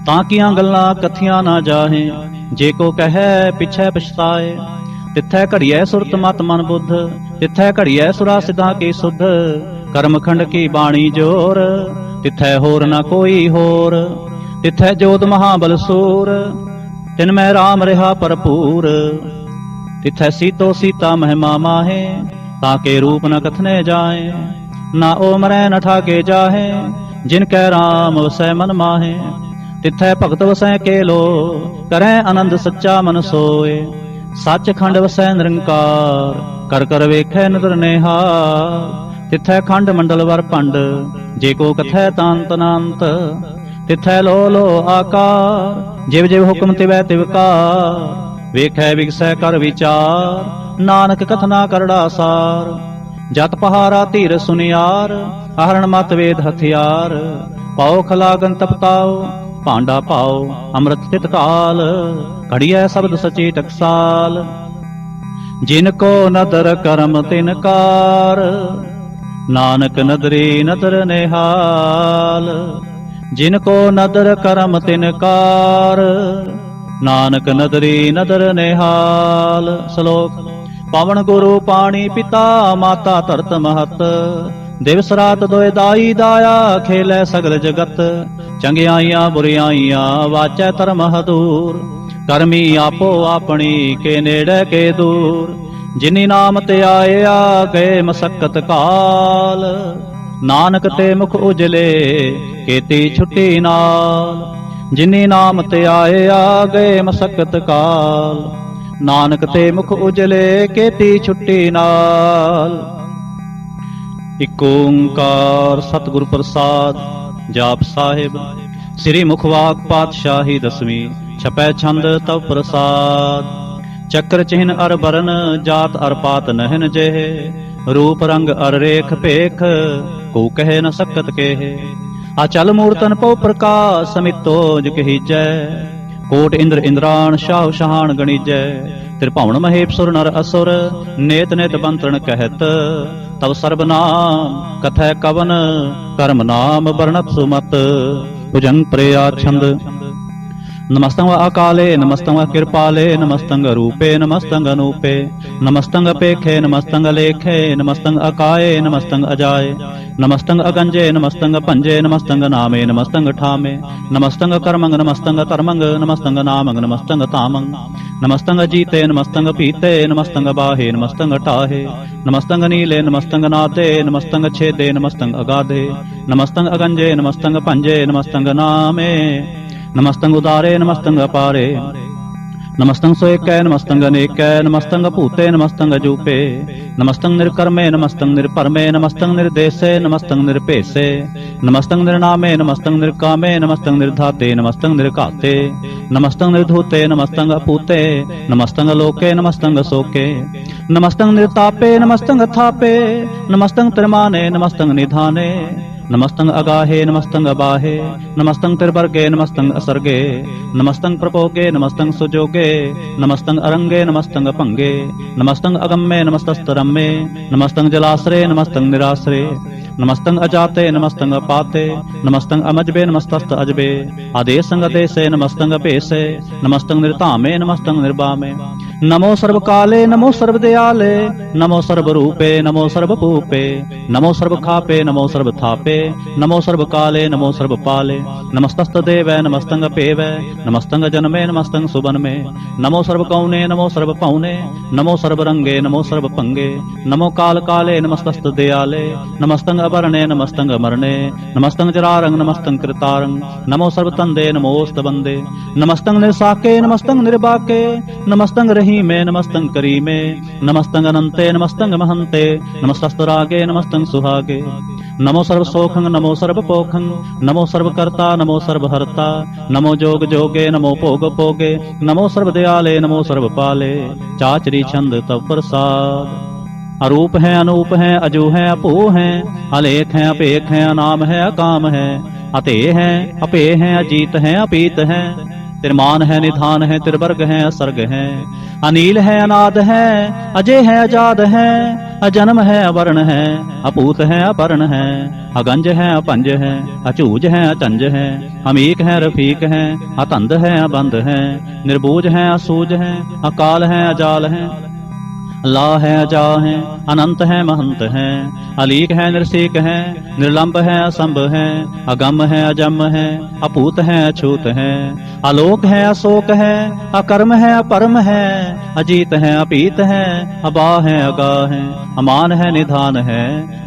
ਤਾਂ ਕੀਆਂ ਗੱਲਾਂ ਕਥੀਆਂ ਨਾ ਜਾਹੇ, ਜੇ ਕੋ ਕਹੈ ਪਿਛੈ ਪਛਤਾਏ। ਤਿਥੈ ਘੜੀਐ ਸੁਰਤ ਮਤ ਮਨ ਬੁੱਧ, ਤਿਥੈ ਘੜੀਐ ਸੁਰਾ ਸਿਧਾਂ ਕੀ ਸੁਧ। ਕਰਮ ਖੰਡ ਕੀ ਬਾਣੀ ਜੋਰ, ਤਿਥੈ ਹੋਰ ਨਾ ਕੋਈ ਹੋਰ। ਤਿਥੈ ਜੋਤ ਮਹਾਬਲ ਸੂਰ, ਤਿਨ ਮੈਂ ਰਾਮ ਰਿਹਾ ਭਰਪੂਰ। ਤਿਥੈ ਸੀਤੋ ਸੀਤਾ ਮਹਿਮਾ ਮਾਹੇ, ਤਾਂ ਕੇ ਰੂਪ ਨ ਕਥਨੇ ਜਾਏ। ਨਾ ਓ ਮਰੈ ਨ ਠਾਕੇ ਜਾਹੇ, ਜਿਨ ਕੈ ਰਾਮ ਵਸੈ ਮਨ ਮਾਹੇ। ਤਿਥੈ ਭਗਤ ਵਸੈ ਕੇਲੋ, ਕਰੈ ਆਨੰਦ ਸੱਚਾ ਮਨ ਸੋਏ। ਸੱਚ ਖੰਡ ਵਸੈ ਨਿਰੰਕਾਰ, ਕਰ ਕਰ ਵੇਖੈ ਨਦਰ ਨਿਹਾਲ। ਤਿਥੈ ਖੰਡ ਮੰਡਲ ਵਰ ਭੰਡ, ਜੇ ਕੋ ਕਥੈ ਤਾਂਤ ਅਨੰਤ। ਤਿਥੈ ਲੋ ਲੋ ਆਕਾਰ, ਜਿਵ ਜਿਵ ਹੁਕਮ ਤਿਵੈ ਤਿਵਕਾਰ। ਵੇਖੈ ਵਿਗਸੈ ਕਰ ਵਿਚਾਰ, ਨਾਨਕ ਕਥਨਾ ਕਰੜਾ ਸਾਰ। ਜਤ ਪਹਾਰਾ ਧੀਰ ਸੁਨਿਆਰ, ਆਹਰਣ ਮਤ ਵੇਦ ਹਥਿਆਰ। ਪਾਓ ਖਲਾਗਨ ਤਪਤਾਓ, ਭਾਂਡਾ ਪਾਓ ਅੰਮ੍ਰਿਤ ਤਿਤ ਕਾਲ। ਘੜੀਐ ਸ਼ਬਦ ਸਚੀ ਟਕਸਾਲ, ਜਿਨ ਕੋ ਨਦਰ ਕਰਮ ਤਿਨਕਾਰ। ਨਾਨਕ ਨਦਰੀ ਨਦਰ ਨਿਹਾਲ, ਜਿਨ ਕੋ ਨਦਰ ਕਰਮ ਤਿਨਕਾਰ। ਨਾਨਕ ਨਦਰੀ ਨਦਰ ਨਿਹਾਲ। ਸ਼ਲੋਕ। ਪਵਨ ਗੁਰੂ ਪਾਣੀ ਪਿਤਾ, ਮਾਤਾ ਧਰਤ ਮਹਤ। ਦਿਵਸ ਰਾਤ ਦੋਇ ਦਾਈ ਦਾਇਆ, ਖੇਲੇ ਸਗਲ ਜਗਤ। ਚੰਗਿਆਈਆਂ ਬੁਰਿਆਈਆਂ ਵਾਚੈ ਧਰਮ ਹਦੂਰ। ਕਰਮੀ ਆਪੋ ਆਪਣੀ, ਕੇ ਨੇੜੇ ਕੇ ਦੂਰ। ਜਿਨੀ ਨਾਮ ਤੇ ਆਇਆ, ਗਏ ਮਸਕਤ ਕਾਲ। ਨਾਨਕ ਤੇ ਮੁਖ ਉਜਲੇ, ਕੀਤੀ ਛੁੱਟੀ ਨਾਲ। ਜਿਨੀ ਨਾਮ ਤੇ ਆਇਆ, ਗਏ ਮਸਕਤ ਕਾਲ। ਨਾਨਕ ਤੇ ਮੁਖ ਉਜਲੇ, ਕੀਤੀ ਛੁੱਟੀ ਨਾਲ। ਇਕ ਓੰਕਾਰ ਸਤਿਗੁਰ ਪ੍ਰਸਾਦ। ਜਾਪ ਸਾਹਿਬ। ਸ੍ਰੀ ਮੁਖਵਾਕ ਪਾਤਸ਼ਾਹੀ ਦਸਵੀਂ, ਛਪੈ ਛੰਦ ਤਵ ਪ੍ਰਸਾਦ। ਚੱਕਰ ਚਿਹਨ ਅਰ ਬਰਨ, ਜਾਤ ਅਰ ਪਾਤ ਨਹਿਨ ਜਿਹੇ। ਰੂਪ ਰੰਗ ਅਰ ਰੇਖ ਭੇਖ, ਕੋ ਕਹਿ ਨ ਸਕਤ ਕੇਹ। ਅਚਲ ਮੂਰਤਨ ਪਉ ਪ੍ਰਕਾਸ਼, ਸमितो ਜਿ ਕਹੀਜੈ। ਕੋਟ ਇੰਦਰ ਇੰਦਰਾਣ, ਸ਼ਾਹ ਸ਼ਹਾਨ ਗਣੀਜੈ। ਤ੍ਰਿਭੁਵਨ ਮਹੇਪ ਸੁਰ ਨਰ ਅਸੁਰ, ਨੇਤ ਨੇਤ ਬੰਤਰਣ ਕਹਿਤ। ਤਵ ਸਰਬ ਨਾਮ ਕਥੈ ਕਵਨ, ਕਰਮ ਨਾਮ ਬਰਣਤ ਸੁਮਤ। ਭੁਜੰਗ ਪ੍ਰਿਆ ਛੰਦ। नमस्तं अकाले नमस्तं कृपाले नमस्तं रूपे नमस्तं अनूपे नमस्तं अपेखे नमस्तं लेखे नमस्तं अकाये नमस्तं अजाय नमस्तं अगंजे नमस्तं पंजे नमस्तं नामे नमस्तं ठामे नमस्तं कर्मंग नमस्तं कर्मंग नमस्तं नामंग नमस्तं तामंग नमस्तं जीते नमस्तं पीते नमस्तं बाहे नमस्तं टाहे नमस्तं नीले नमस्तं नादे नमस्तं छेदे नमस्तं अगाधे नमस्तं अगंजे नमस्तं पंजे नमस्तं नामे नमस्तं उदारे नमस्तं अपारे नमस्तं सोएकै नमस्तं अनेकै नमस्तं भूते नमस्तं जूपे नमस्तं निर्कर्मे नमस्तं निर्परमे नमस्तं निर्देशे नमस्तं निर्पेशे नमस्तं निर्नामे नमस्तं निर्कामे नमस्तं निर्धाते नमस्तं निर्घाते नमस्तं निर्धूते नमस्तं अपूते नमस्तं लोके नमस्तं शोके नमस्तं निर्तापे नमस्तं थापे नमस्तं त्रिमाने नमस्तं निधाने नमस्तं अगाहे नमस्तं अबाहे नमस्तं त्रिवर्गे नमस्तं असर्गे नमस्तं प्रपोगे नमस्तं सुजोगे नमस्तं अरंगे नमस्तं अपंगे नमस्तं अगम्ये नमस्तस्तरम्ये नमस्तं जलाश्रे नमस्तं निराश्रे नमस्तं अजाते नमस्तं अपाते नमस्तं अमजबे नमस्तस्त अजबे आदेशं अदेशे नमस्तं अपेशे नमस्तं निर्तामे नमस्तं निर्वामे नमो सर्वकाले नमो सर्वदयाले नमो सर्वरूपे नमो सर्वपूपे नमो सर्वखापे नमो सर्वथापे नमो सर्वकाले नमो सर्वपाले नमस्तस्तदेव नमस्तं अपेव नमस्तं जन्मे नमस्तं सुबन्मे नमो सर्वकौने नमो सर्वपौने नमो सर्वरंगे नमो सर्वपंगे नमो काल काले नमस्तस्तदयाले नमस्तं अवर्णे नमस्तं अमरणे नमस्तं जरारंग नमस्तं कृतारंग नमो सर्वतंदे नमोस्तवंदे नमस्तं निर्साके नमस्तं निर्बाके नमस्तं रहीमे नमस्तं करीमे नमस्तं अनंते नमस्तं महंते नमस्तस्तरागे नमस्तं सुहागे नमो सर्वसोखं नमो सर्वपोखं नमो सर्वकर्ता नमो सर्वहर्ता नमो जोग जोगे नमो पोग पोगे नमो सर्वदयाले नमो सर्वपाले चाचरी छंद तव प्रसाद अरूप है अनूप है अजू है अपू है अलेख है अपेख है अनाम है अकाम है अते है अपे है अजीत है अपीत है तिरमान है निधान है तिरवर्ग है असर्ग है अनील है अनाद है अजय है अजाद है अजन्म है अवर्ण है अपूत है अपर्ण है अगंज है अपंज है अचूज है अचंज है अमीक है रफीक है अतंद है अबंध है निर्बूज है असूज है अकाल है अजाल है ला है अजा है अनंत है महंत है अलीक है निर्सीक है निर्लंब है असंभ है अगम है अजम है अपूत है अछूत है आलोक है अशोक है अकर्म है अपरम है अजीत है अपीत है अबा है अगा है अमान है निधान है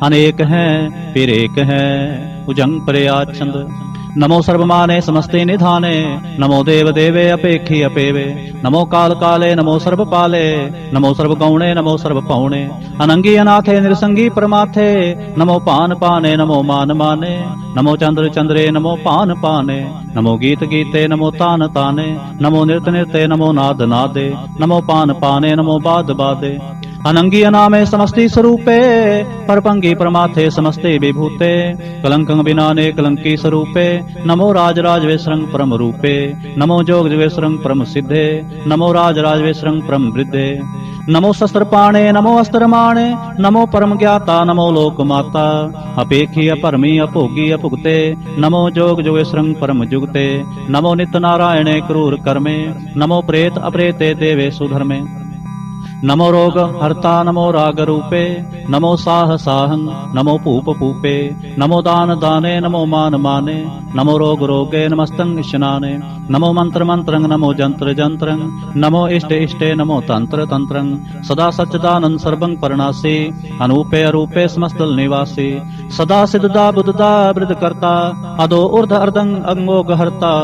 अनेक है फिर एक है उजंग प्रयाच्छंद नमो सर्वमाने समस्ते निधाने नमो देव देवे अपेक्षी अपेवे नमो काल काले नमो सर्वपाले नमो सर्वगौणे नमो सर्वपौणे अनंगी अनाथे निरसंगी परमाथे नमो पान पाने नमो मान माने नमो चंद्र चंद्रे नमो पान पाने नमो गीत गीते नमो तान ताने नमो नृत्य नृत्य नमो नाद नादे नमो पान पाने नमो बाद बादे अनंगी अनामे समस्ती स्वरूपे परपंगी परमाथे समस्ते विभूते कलंकं बिनाने कलंकी स्वरूपे नमो राज राज वेसरंग परम रूपे नमो जोग वेसरंग परम सिद्धे नमो राज राज वेसरंग परम वृद्धे नमो शस्त्रपाणे नमो अस्त्रमाणे नमो परम ज्ञाता नमो लोक माता अपेक्षी अपरमी अपोगी अपुगते नमो जोग जोगेश्वरंग परम जुगते नमो नित्य नारायणे क्रूर कर्मे नमो प्रेत अप्रेते देवे सुधर्मे नमो रोग हर्ता नमो राग रूपे नमो साह साहं नमो पूप पूपे नमो दान दाने नमो मान माने नमो रोग रोगे नमस्तं ईशनाने नमो मंत्र मंत्रं नमो जंत्र जंत्रं नमो इष्ट इष्टे नमो तंत्र तंत्रं सदा सच्चिदानंद सर्वं परणासी अनूपे अरूपे समस्तल निवासी सदा सिद्धदा बुद्धदा वृद्ध कर्ता अदो ऊर्ध अर्धं अंगोग हर्ता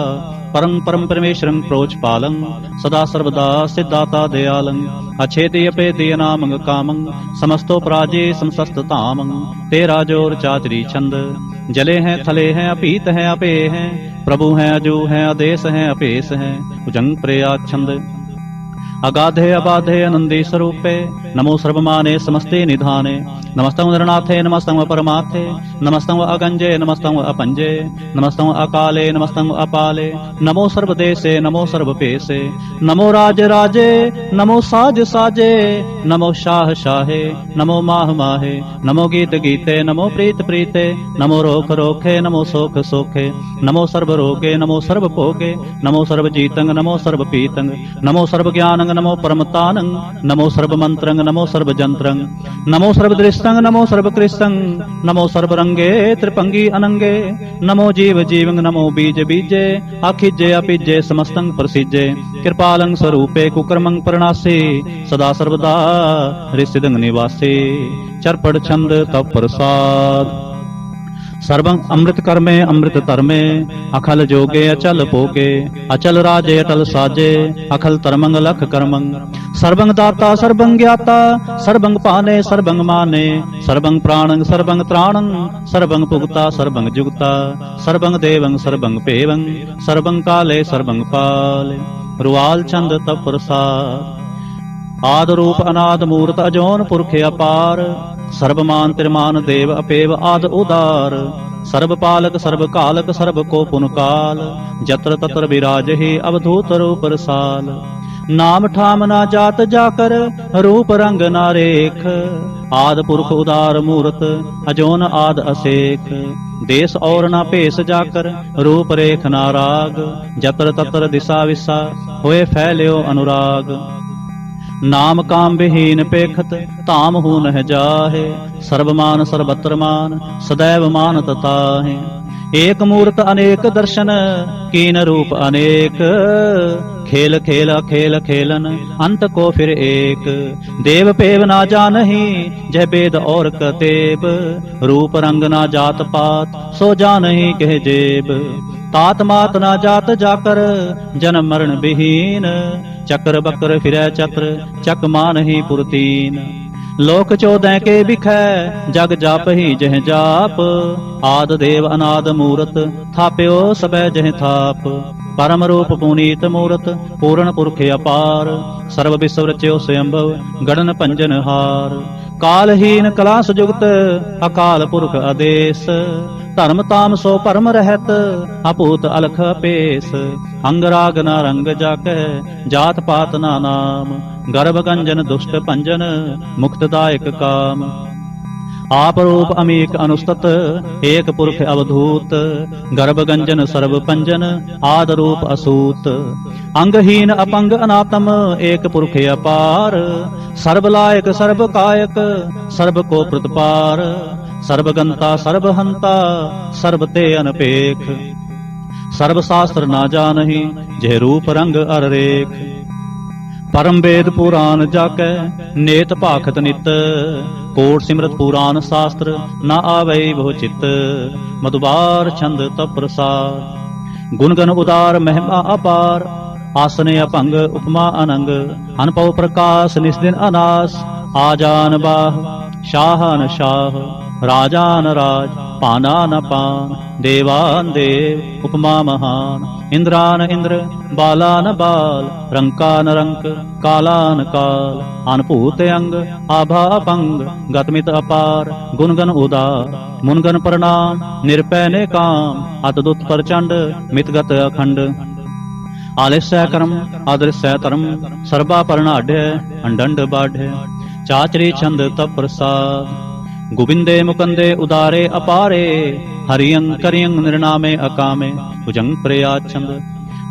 परं परम परमेश्वरं प्रोच पालं सदा सर्वदा सिद्धाता दयालं अछेति अपेति अनामंग कामं समस्तो पराजे समस्ततामं तेरा जोर चाचरी छंद जले हैं थले हैं अपीत हैं अपे हैं प्रभु हैं अजू हैं आदेश हैं अपेश हैं भुजंग प्रयाग छंद अगाधे अबाधे आनंदी स्वरूपे नमो सर्वमाने समस्ते निधाने नमस्तं नरनाथे नमस्तं परमार्थे नमस्तं अगंजे नमस्तं अपंजे नमस्तं अकाले नमस्तं अपाले नमो सर्वदेशे नमो सर्वपेशे नमो राज राजे नमो साज साजे नमो शाह शाहे नमो माह माहे नमो गीत गीते नमो प्रीत प्रीते नमो रोख रोखे नमो सोख सोखे नमो सर्व रोगे नमो सर्व भोगे नमो सर्व जीतंग नमो सर्व पीतंग नमो सर्व ज्ञानंग नमो परमतानंग नमो सर्व मंत्रंग नमो सर्व जंत्रंग नमो सर्व दृष्टंग नमो सर्व कृष्टंग नमो सर्व रंगे त्रिपंगी अनंगे नमो जीव जीवंग नमो बीज बीजे आखिजे अपिजे समस्तंग प्रसिजे कृपालंग स्वरूपे कुकर्मंग प्रणासे सदा सर्वदा हृसिदंग निवासे चरपड़ छंद तप प्रसाद सर्वं अमृत कर्मे अमृत धर्मे अखल जोगे अचल भोगे अचल राजे अटल साजे अखल तरमंग लख कर्मंग सर्वंग दाता सर्वंग ज्ञाता सर्वंग पाने सर्वंग माने सर्वंग प्राणंग सर्वंग त्राणंग सर्वंग पुगता सर्वंग जुगता सर्वंग देवंग सर्वंग पेवंग सर्वंग काले सर्वंग पाले रुआल चंद तप प्रसाद आद रूप अनाद मूर्त अजोन पुरखे अपार सर्वमान त्रिमान देव अपेव आद उदार सर्व पालक सर्व कालक सर्व को पुन काल जत्र तत्र विराज ही अवधूत रूप रसाल नाम ठाम ना जात जाकर रूप रंग ना रेख आद पुरख उदार मूर्त अजोन आद असेख देश और ना पेश जाकर रूप रेख ना राग जत्र तत्र दिशा विसा होए फैल्यो अनुराग नाम काम विहीन पेखत ताम हूँ नह जाहे सर्वमान सर्वत्र मान सदैव मानत ताहे एक मूर्त अनेक दर्शन कीन रूप अनेक खेल खेल खेल खेलन अंत को फिर एक देव पेव ना जानही जय वेद और कतेब रूप रंग ना जात पात सो जानही कह जेब तात मात ना जात जाकर जन्म मरण विहीन चक्र बक्र फिरै चक्र चक मान ही पुरतीन लोक चौदह के बिखै जग जाप ही जह जाप आद देव अनाद मूरत थाप्यो सबै जह थाप परम रूप पुनीत मूरत पूर्ण पुरख अपार सर्व विश्व रच्यो स्वयंभव गणन पंजन हार कालहीन कलास जुगत अकाल पुरख आदेश धर्म ताम सो परम रहत अपूत अलख पेश अंग राग ना रंग जाकै जात पात ना नाम गर्भ गंजन दुष्ट पंजन मुक्तदायक काम आप रूप अमीक अनुस्तत एक पुरख अवधूत गर्भ गंजन सर्व पंजन आद रूप असूत अंगहीन अपंग अनातम एक पुरख अपार सर्व लायक सर्व कायक सर्व को प्रतपार सर्वगंता सर्वहंता सर्व ते अनपेख सर्व शास्त्र ना जानही जह रूप रंग अर रेख परम वेद पुराण जाकै नेत भाखत नित कोट सिमरत पुराण शास्त्र न आवे बहु चित मधुबार छंद तप प्रसाद गुणगन उदार महिमा अपार आसने अपंग उपमा अनंग अनपव प्रकाश निस्दिन अनास आजान बाह शाहन शाह राजान राज पानान पान देवान देव उपमा महान इंद्रान इंद्र बालान बाल रंकान रंक कालान काल अनभूत अंग आभा अपंग गतमित अपार गुणगन उदार मुनगन प्रणाम निरपै ने काम अतदुत प्रचंड मितगत अखंड आलस्य कर्म आदृश्य धर्म सर्वा परणाढ़ अंडंड बाढ़ चाचरी छंद तप प्रसाद गोविंदे मुकंदे उदारे अपारे हरियं करियं निर्नामे अकामे भुजंग प्रयाच्छंद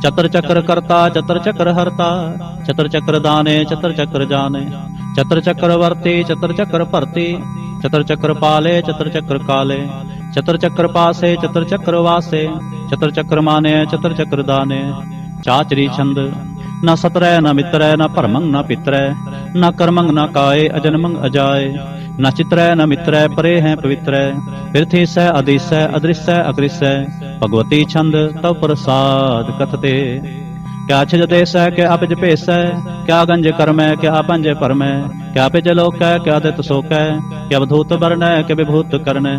चतर चक्र करता चतर चक्र हरता चतर चक्र दाने चतर चक्र जाने चतर चक्र वर्ते चतर चक्र परते चतर चक्र पाले चतर चक्र काले चतर चक्र पासे चतर चक्र वासे चतर चक्र माने चतर चक्र दाने चाचरी छंद न सतरै न मित्रै न भरमंग न पितरै न कर्मंग न काये अजन्मंग अजाय न चित्रै न मित्रै परे हैं पवित्रै पृथ्वी सै अदिसै अदृश्य अकृष्य भगवती छंद तव प्रसाद कथते क्या छिज देश है क्या अपिज पेश है क्या गंज कर्म है क्या पंज परम है क्या पिज लोक है क्या दित शोक है क्या अवधूत वर्ण है क्या विभूत कर्ण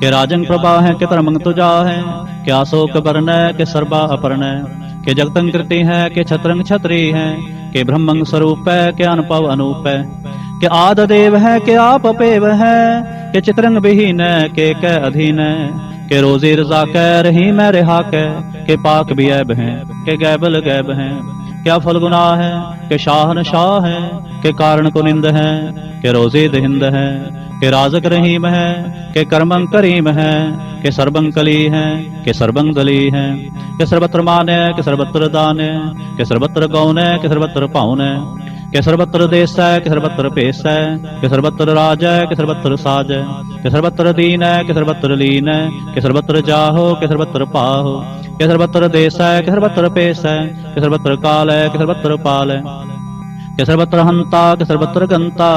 के राजंग प्रभा है के तरमंग तुजा है के आशोक वर्ण के सर्वा अपर्ण के जगतंग कृति है के छत्रंग छत्री है के ब्रह्मंग स्वरूप है के अनुभव अनूप है के आद देव है के आप अपेव है के चित्रंग विहीन के अधीन के रोजी रजा कै रही मैं रिहा के पाक भी ऐब है के गैबल गैब है क्या फलगुना है के शाहन शाह है के कारण को निंद है के रोजे दहिंद है के राजक रहीम है के कर्मंग करीम है के सर्वंग कली है के सर्वंग दली है के सर्वत्र मान है के सर्वत्र दान है के सर्वत्र गौन है के सर्वत्र पाउन है के सर्वत्र देश है के सर्वत्र पेश है के सर्वत्र राज है के सर्वत्र साज है के सर्वत्र दीन है के सर्वत्र लीन है के सर्वत्र जाहो के सर्वत्र पाहो के सर्वत्र देश है के सर्वत्र पेश है के सर्वत्र काल है के सर्वत्र पाल है के सर्वत्र हंता के सर्वत्र गंता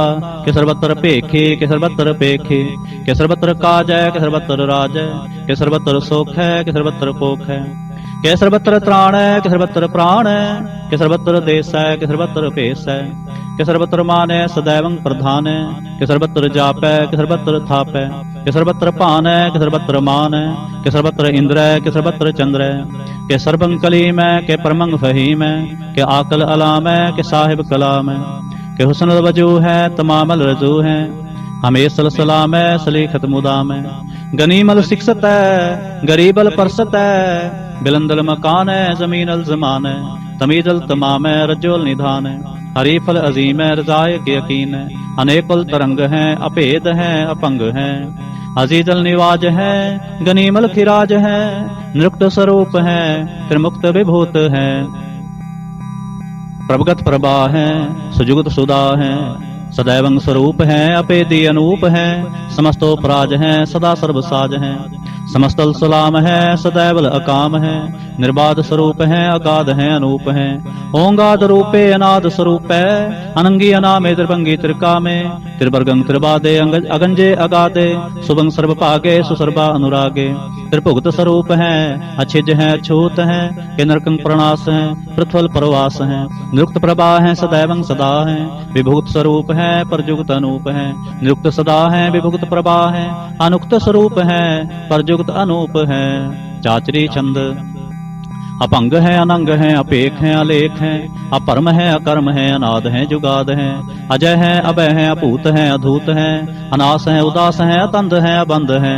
के सर्वत्र पेखे के सर्वत्र पेखे के सर्वत्र काज है के सर्वत्र राज है के सर्वत्र सुख है के सर्वत्र पोख है के सर्वत्र त्राण है के सर्वत्र प्राण है के सर्वत्र देश है के सर्वत्र पेश है के सर्वत्र मान है सदैवं प्रधान है के सर्वत्र जाप है के सर्वत्र थाप है के सर्वत्र पान है के सर्वत्र मान है के सर्वत्र इंद्र है के सर्वत्र चंद्र है के सर्वं कलीम है के परमंग फहीम है के आकल अलाम है के साहिब कलाम है के हुस्न वजू है तमामल रजू है हमें सलाम है सलीखत मुदाम है गनीमल शिक्षत है गरीबल परसत है बिलंदल मकान है जमीनल जमान है तमीदल तमाम है रजोल निधान है हरीफल अजीम है रजाय के यकीन है अनेकुल तरंग है अपेद है अपंग है अजीजल निवाज है गनीमल खिराज है नृक्त स्वरूप है त्रिमुक्त विभूत है प्रभगत प्रभा है सुजुगत सुदा है सदैवं स्वरूप है अपेदी अनूप है समस्तोपराज है सदा सर्वसाज है समस्तल सलाम है सदैवल अकाम है निर्बाध स्वरूप है अगाध है अनूप है ओंगाद रूपे अनाद स्वरूप है अनंगी अनामे त्रिभंगी त्रिकामे त्रिवर्गं त्रिबादे अगंजे अगाधे सुभंग सर्वपागे सुसर्वा अनुरागे त्रिभुक्त स्वरूप है अच्छिज है अछूत है के नरकंग प्रणास है पृथ्वल परवास है निरुक्त प्रभा है सदैवं सदा है विभूत स्वरूप है परजुगत अनूप है निरुक्त सदा है विभुक्त प्रभा है अनुक्त स्वरूप है परजुगत अनूप है चाचरी छंद अपंग है अनंग है अपेख है अलेख है अपरम है अकर्म है अनाद है जुगाद है अजय है अभय है अपूत है अधूत है अनास है उदास है अतंद है अबंध है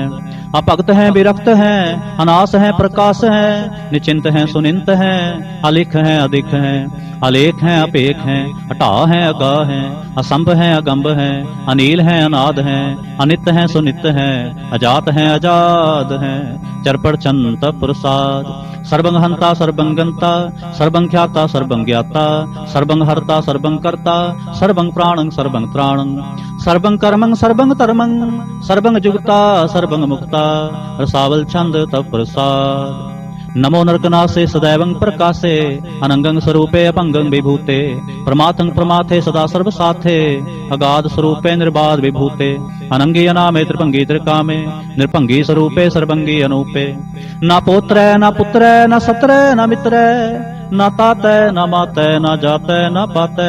अपगत है विरक्त है अनास है प्रकाश है निचिंत है सुनिंत है अलिख है अधिक है अलेख है अपेख है अटा है अगा है असंभ है अगंभ है अनील है अनाद है अनित है सुनित है अजात है अजाद है चरपड़ चंत प्रसाद सर्वंग हंता सर्वं गंता सर्वं ख्याता सर्वं ज्ञाता सर्वं हर्ता सर्वं कर्ता सर्वं प्राणं सर्वं त्राणं सर्वं कर्मं सर्वं धर्मं सर्वं जुगता सर्वं मुक्ता रसावल छंद तप प्रसाद नमो नरकनासे सदैवं प्रकाशे अनंगं स्वरूपे अपंगं विभूते प्रमाथं प्रमाथे सदा सर्वसाथे अगाध स्वरूपे निर्बाध विभूते अनंगी अनामे त्रिभंगी त्रिकामे निर्भंगी स्वरूपे सर्वंगी अनूपे न पोत्र न पुत्र न सत्र न मित्र न तात न मात न जात न पात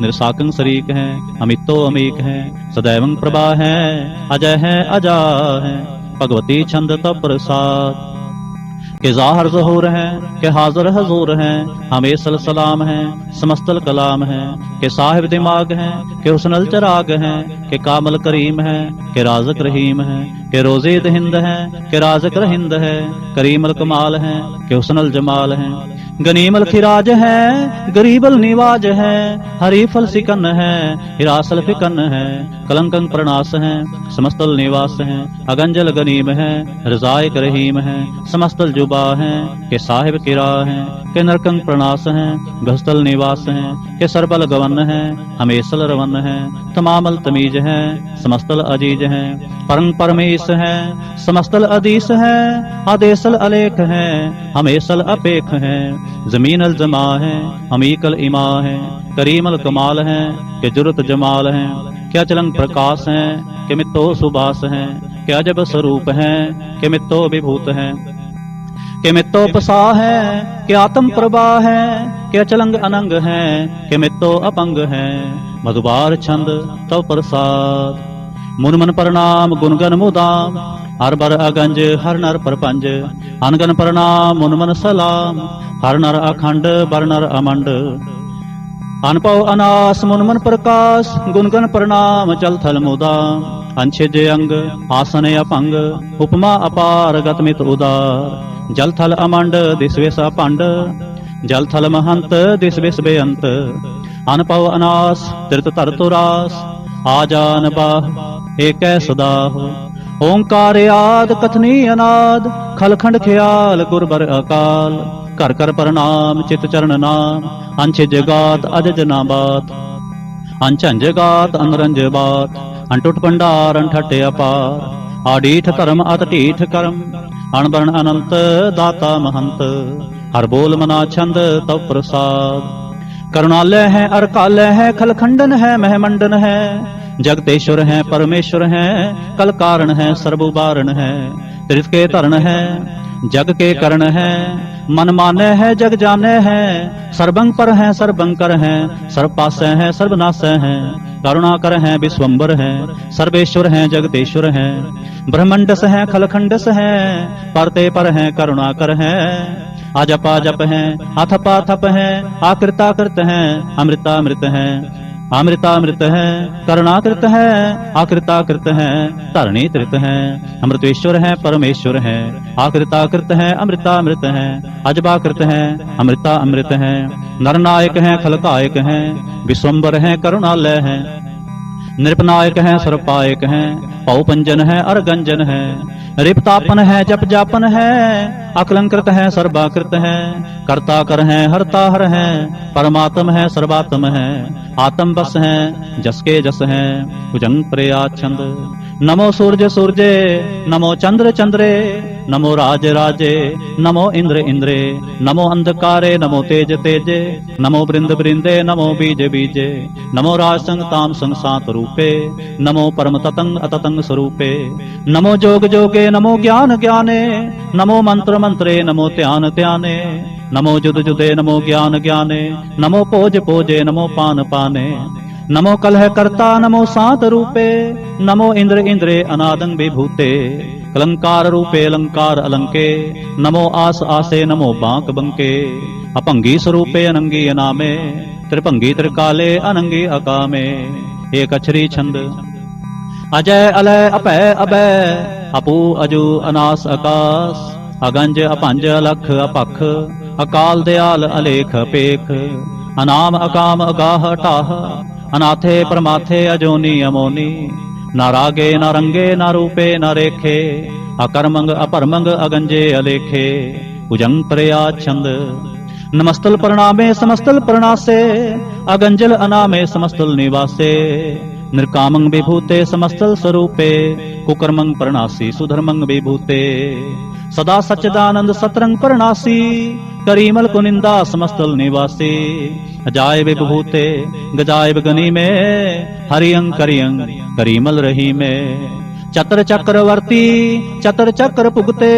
निरसाकं शरीक है अमितो अमीक है सदैवं प्रभा है अजय है अजा है भगवती छंद तप प्रसाद के जाहर ज़हूर है के हाजर हजूर है हमेशल सलाम है समस्तल कलाम है के साहिब दिमाग है के हुस्नल चराग है के कामल करीम है के राजक रहीम है के रोज़े दहिंद है के राजक रहिंद है करीमल कमाल है के हुस्नल जमाल है गनीमल खिराज है गरीबल निवाज है हरीफल सिकन है हिरासल फिकन है कलंकं प्रणास है समस्तल निवास है अगंजल गनीम है रजायक रहीम है समस्तल जुबा है के साहिब किरा है के नरकंग प्रणास है घस्तल निवास है के सरबल गवन है हमेशल रवन है तमामल तमीज है समस्तल अजीज है परम परमेश है समस्तल अदीस है आदेशल अलेख है हमेशल अपेख है जमीनल जमा है अमीकल इमा है करीमल कमाल है के जुरत जमाल है क्या चलंग प्रकाश है के मित्तो सुबास है के अजब स्वरूप है के मित्तो विभूत है के मित्तो पसा है के आत्म प्रभा है के अचलंग अनंग है के मित्तो अपंग है मधुबार छंद तो प्रसाद मुन मन प्रणाम गुणगन मुदाम, हर बर अगंज हर नर परपंज, अनगन प्रणाम मुन मन सलाम, हर नर अखंड बर नर अमंड, अनपव अनास मुन मन प्रकाश, गुणगन प्रणाम जल थल मुदाम, अंछेज अंग आसन अपंग, उपमा अपार गतमित उदार, जल थल अमंड दिस विस अपंड, जल थल महंत दिस विस बेअंत, अनपव अनास त्रित तर तुरास, आजान बाह एक सदाह, ओंकार आद कथनी अनाद, खलखंड ख्याल गुरबर अकाल, कर कर प्रणाम चित चरण नाम, अंछ जगात अजज ना बात, अंचन जगात अनरंज बात, अंटुट भंडार अंठट अपार, आडीठ धर्म अतटीठ कर्म, अणबरण अनंत दाता महंत, हर बोल मना छंद तव प्रसाद, करुणालय है अरकालय है, खलखंडन है महमंडन है, जगतेश्वर है परमेश्वर है, कल कारण है सर्वुबारण है, त्रित के तरण है जग के करण है, मन माने है जग जाने है, सर्वंग पर है सर्वंकर है, सर्व पास है सर्वनाश है, करुणा कर है विश्वम्बर है, सर्वेश्वर है जगतेश्वर है, ब्रह्मंडस है खलखंडस है, परते पर है करुणाकर है, आजपा जप है अथपा थप है, आकृताकृत है अमृतामृत है, अमृतामृत है करुणाकृत है, आकृताकृत है धरणी त्रित है, अमृतेश्वर है परमेश्वर है, आकृताकृत है अमृतामृत है, अजबाकृत है अमृता अमृत है, नरनायक है खलकायक है, विश्वम्बर है करुणालय है, नृपनायक है सर्वपायक है, पौपंजन है अरगंजन है, रिपतापन है जप जापन है, अकलंकृत है सर्वाकृत है, कर्ता कर है हरता हर है, परमात्म है सर्वात्म है, आत्म बस है जस के जस है, भुजंग प्रयाच्छंद, नमो सूर्य सूर्ये, नमो चंद्र चंद्रे, नमो राज राजे, नमो इंद्र इंद्रे, नमो अंधकारे, नमो तेज तेजे, नमो बृंद बृंदे, नमो बीज बीजे, नमो राज संग ताम संग सात रूपे, नमो परम ततंग अततंग स्वरूपे, नमो जोग जोगे, नमो ज्ञान ज्ञाने, नमो मंत्र मंत्रे, नमो ध्यान ध्याने, नमो जुद जुदे, नमो ज्ञान ज्ञाने, नमो पोज पोजे, नमो पान पाने, नमो कलह कर्ता, नमो सात रूपे, नमो इंद्र इंद्रे अनादंग विभूते, कलंकार रूपे अलंकार अलंके, नमो आस आसे, नमो बांक बंके, अपंगी स्वरूपे अनंगी अनामे, त्रिभंगी त्रिकाले अनंगी अकामे, एक अक्षरी छंद, अजय अलय अपय अभय, अपू अजू अनास आकाश, अगंज अपंज अलख अपख, अकाल दयाल अलेख अपेख, अनाम अकाम अगाह टाह, अनाथे प्रमाथे अजोनी अमोनी, न रागे न रंगे न रूपे न रेखे, अकर्मंग अपरमंग अगंजे अलेखे, भुजंग प्रयाच्छंद, नमस्तल प्रणामे समस्तल प्रणासे, अगंजल अनामे समस्तल निवासे, निर्कामंग विभूते समस्तल स्वरूपे, कुकर्मंग प्रणासी सुधर्मंग विभूते, सदा सच्चिदानंद सतरंग प्रणासी, करीमल कुनिंदा समस्तल निवासी, अजाय विभूते गजाय गनी में, हरियंग करियंग करीमल रही में, चतर चक्रवर्ती चतर चक्र पुगते,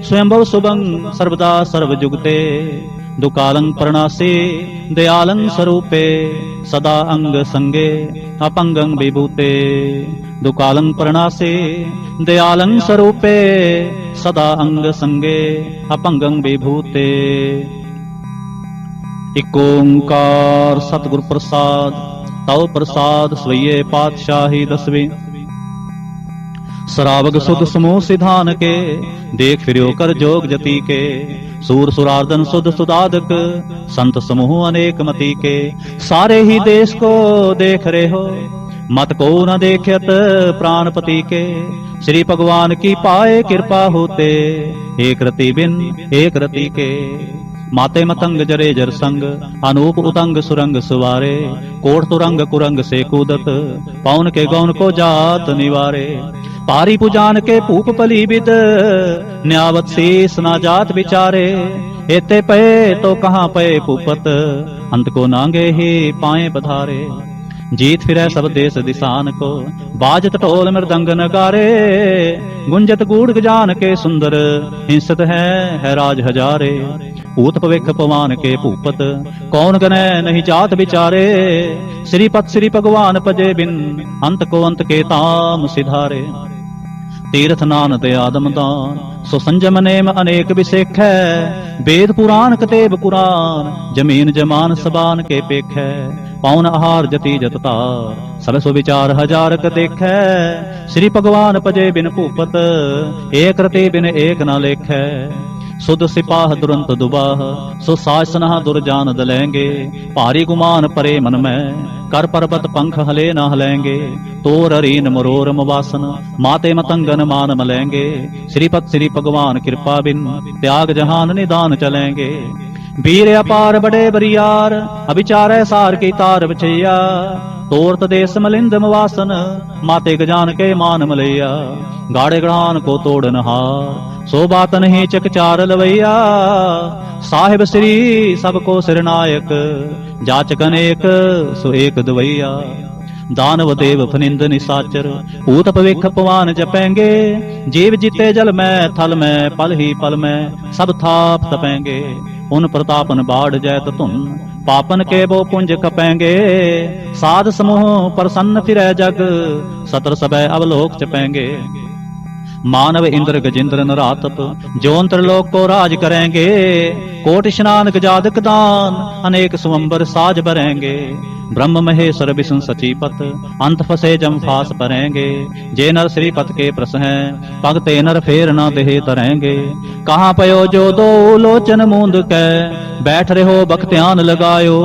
स्वयंभव सुभंग सर्वदा सर्वजुगते, दुकालंग प्रणासी दयालंग स्वरूपे, सदा अंग संगे अपंगंग विभूते, दुकालंग प्रणासी दयालंग स्वरूपे, सदा अंग संगे अपंगंग विभूते। इक ओंकार सतगुर प्रसाद, तव प्रसाद स्वये पातशाही दसवीं, सरावग सुध समूह सिधान के, देख फिर्यो कर जोग जति के, सूर सुरार्दन सुध सुदादक, संत समूह अनेक मति के, सारे ही देश को देख रहे हो, मत को न देखत प्राणपति के, श्री भगवान की पाए कृपा होते, एक रति बिन एक रति के, माते मतंग जरे जर संग, अनूप उतंग सुरंग सुवारे, कोट तुरंग कुरंग से कूदत, पौन के गौन को जात निवारे, पारी पुजान के पूप पली बिद, न्यावत शीस ना जात बिचारे, एते पे तो कहाँ पे पुपत, अंत को नांगे ही पाए पधारे, जीत फिरै सब देश दिसान को, बाजत ढोल मृदंग नगारे, गुंजत गूढ़ गजान के सुंदर, हिंसत है राज हजारे। पूत भविख पवान के भूपत, कौन गने नहीं जात विचारे, श्रीपत श्री भगवान पजे बिन, अंत को अंत के ताम सिधारे। तीर्थ नान ते आदम दान, सो संजम नेम अनेक विसेख है, वेद पुराण कतेब कुरान, जमीन जमान सबान के पेख है। पाउन आहार जति जत तार, सब सो विचार हजार क देख है। श्री भगवान पजे बिन भूपत, एक रते बिन एक ना लेख है। सुध सिपाह दुरंत दुबाह, सो साज सनह दुरजान दलेंगे, भारी गुमान परे मन में, कर पर्वत पंख हले न हलेंगे। तोर अरीन मरोर मवासन, माते मतंगन मान मलेंगे। श्रीपत श्री भगवान कृपा बिन, त्याग जहान निदान चलेंगे। वीर अपार बड़े बरियार, अभिचार सार की तार बचैया। तोरत देश मलिंद मवासन, माते गजान के मान मलैया। गाड़े गढ़ान को तोड़न हार, सो बात नहीं चकचार लवैया। साहिब श्री सबको सिरनायक, जाचक अनेक सो एक दवैया। दानव देव फनिंद निसाचर, भूत भविख पवान जपेंगे। जीव जीते जल में थल में, पल ही पल में सब थाप तपेंगे। उन प्रतापन बाढ़ जैत तुम, पापन के वो पुंज कपेंगे। साध समूह प्रसन्न फिरै जग, सतर सबै अवलोक चपेंगे। मानव इंद्र गजेंद्र नरातप, जोन त्रिलोक को राज करेंगे। कोटि स्नान गजादक दान, अनेक स्वंबर साज भरेंगे। ब्रह्म महेश्वर विष्णु सचीपत, अंत फसे जम फास परेंगे। जे नर श्रीपत के प्रस हैं, भगते नर फेर न देह तरेंगे। कहाँ पयो जो दो लोचन मूंद कै, बैठ रहो बख्त्यान लगायो।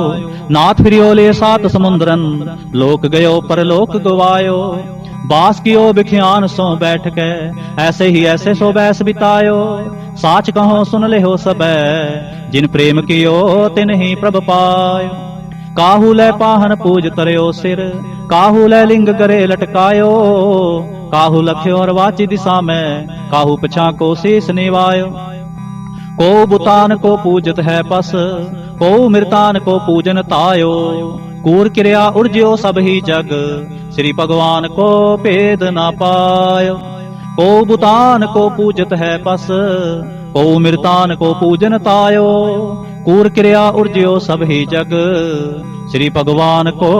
नाथ फिरियो ले सात समुद्रन, लोक गयो परलोक गवायो। बास कियो बिख्यान सो बैठ के, ऐसे ही ऐसे सो बैस बितायो। साच कहो सुन ले हो सब, जिन प्रेम कियो तिन ही प्रभ पायो। काहू लै पाहन पूज तरयो सिर, काहू लै लिंग करे लटकायो। काहू लख्यो और वाची दिशा में, काहू पछा को शीस निवायो। को बुतान को पूजत है पस, को मृतान को पूजन तायो। कूर क्रिया उर्ज्यो सब ही जग, श्री भगवान को भेद ना पायो। को बुतान को पूजत है पस, को मृतान को पूजन तायो। कूर क्रिया उर्ज्यो सब ही जग, श्री भगवान को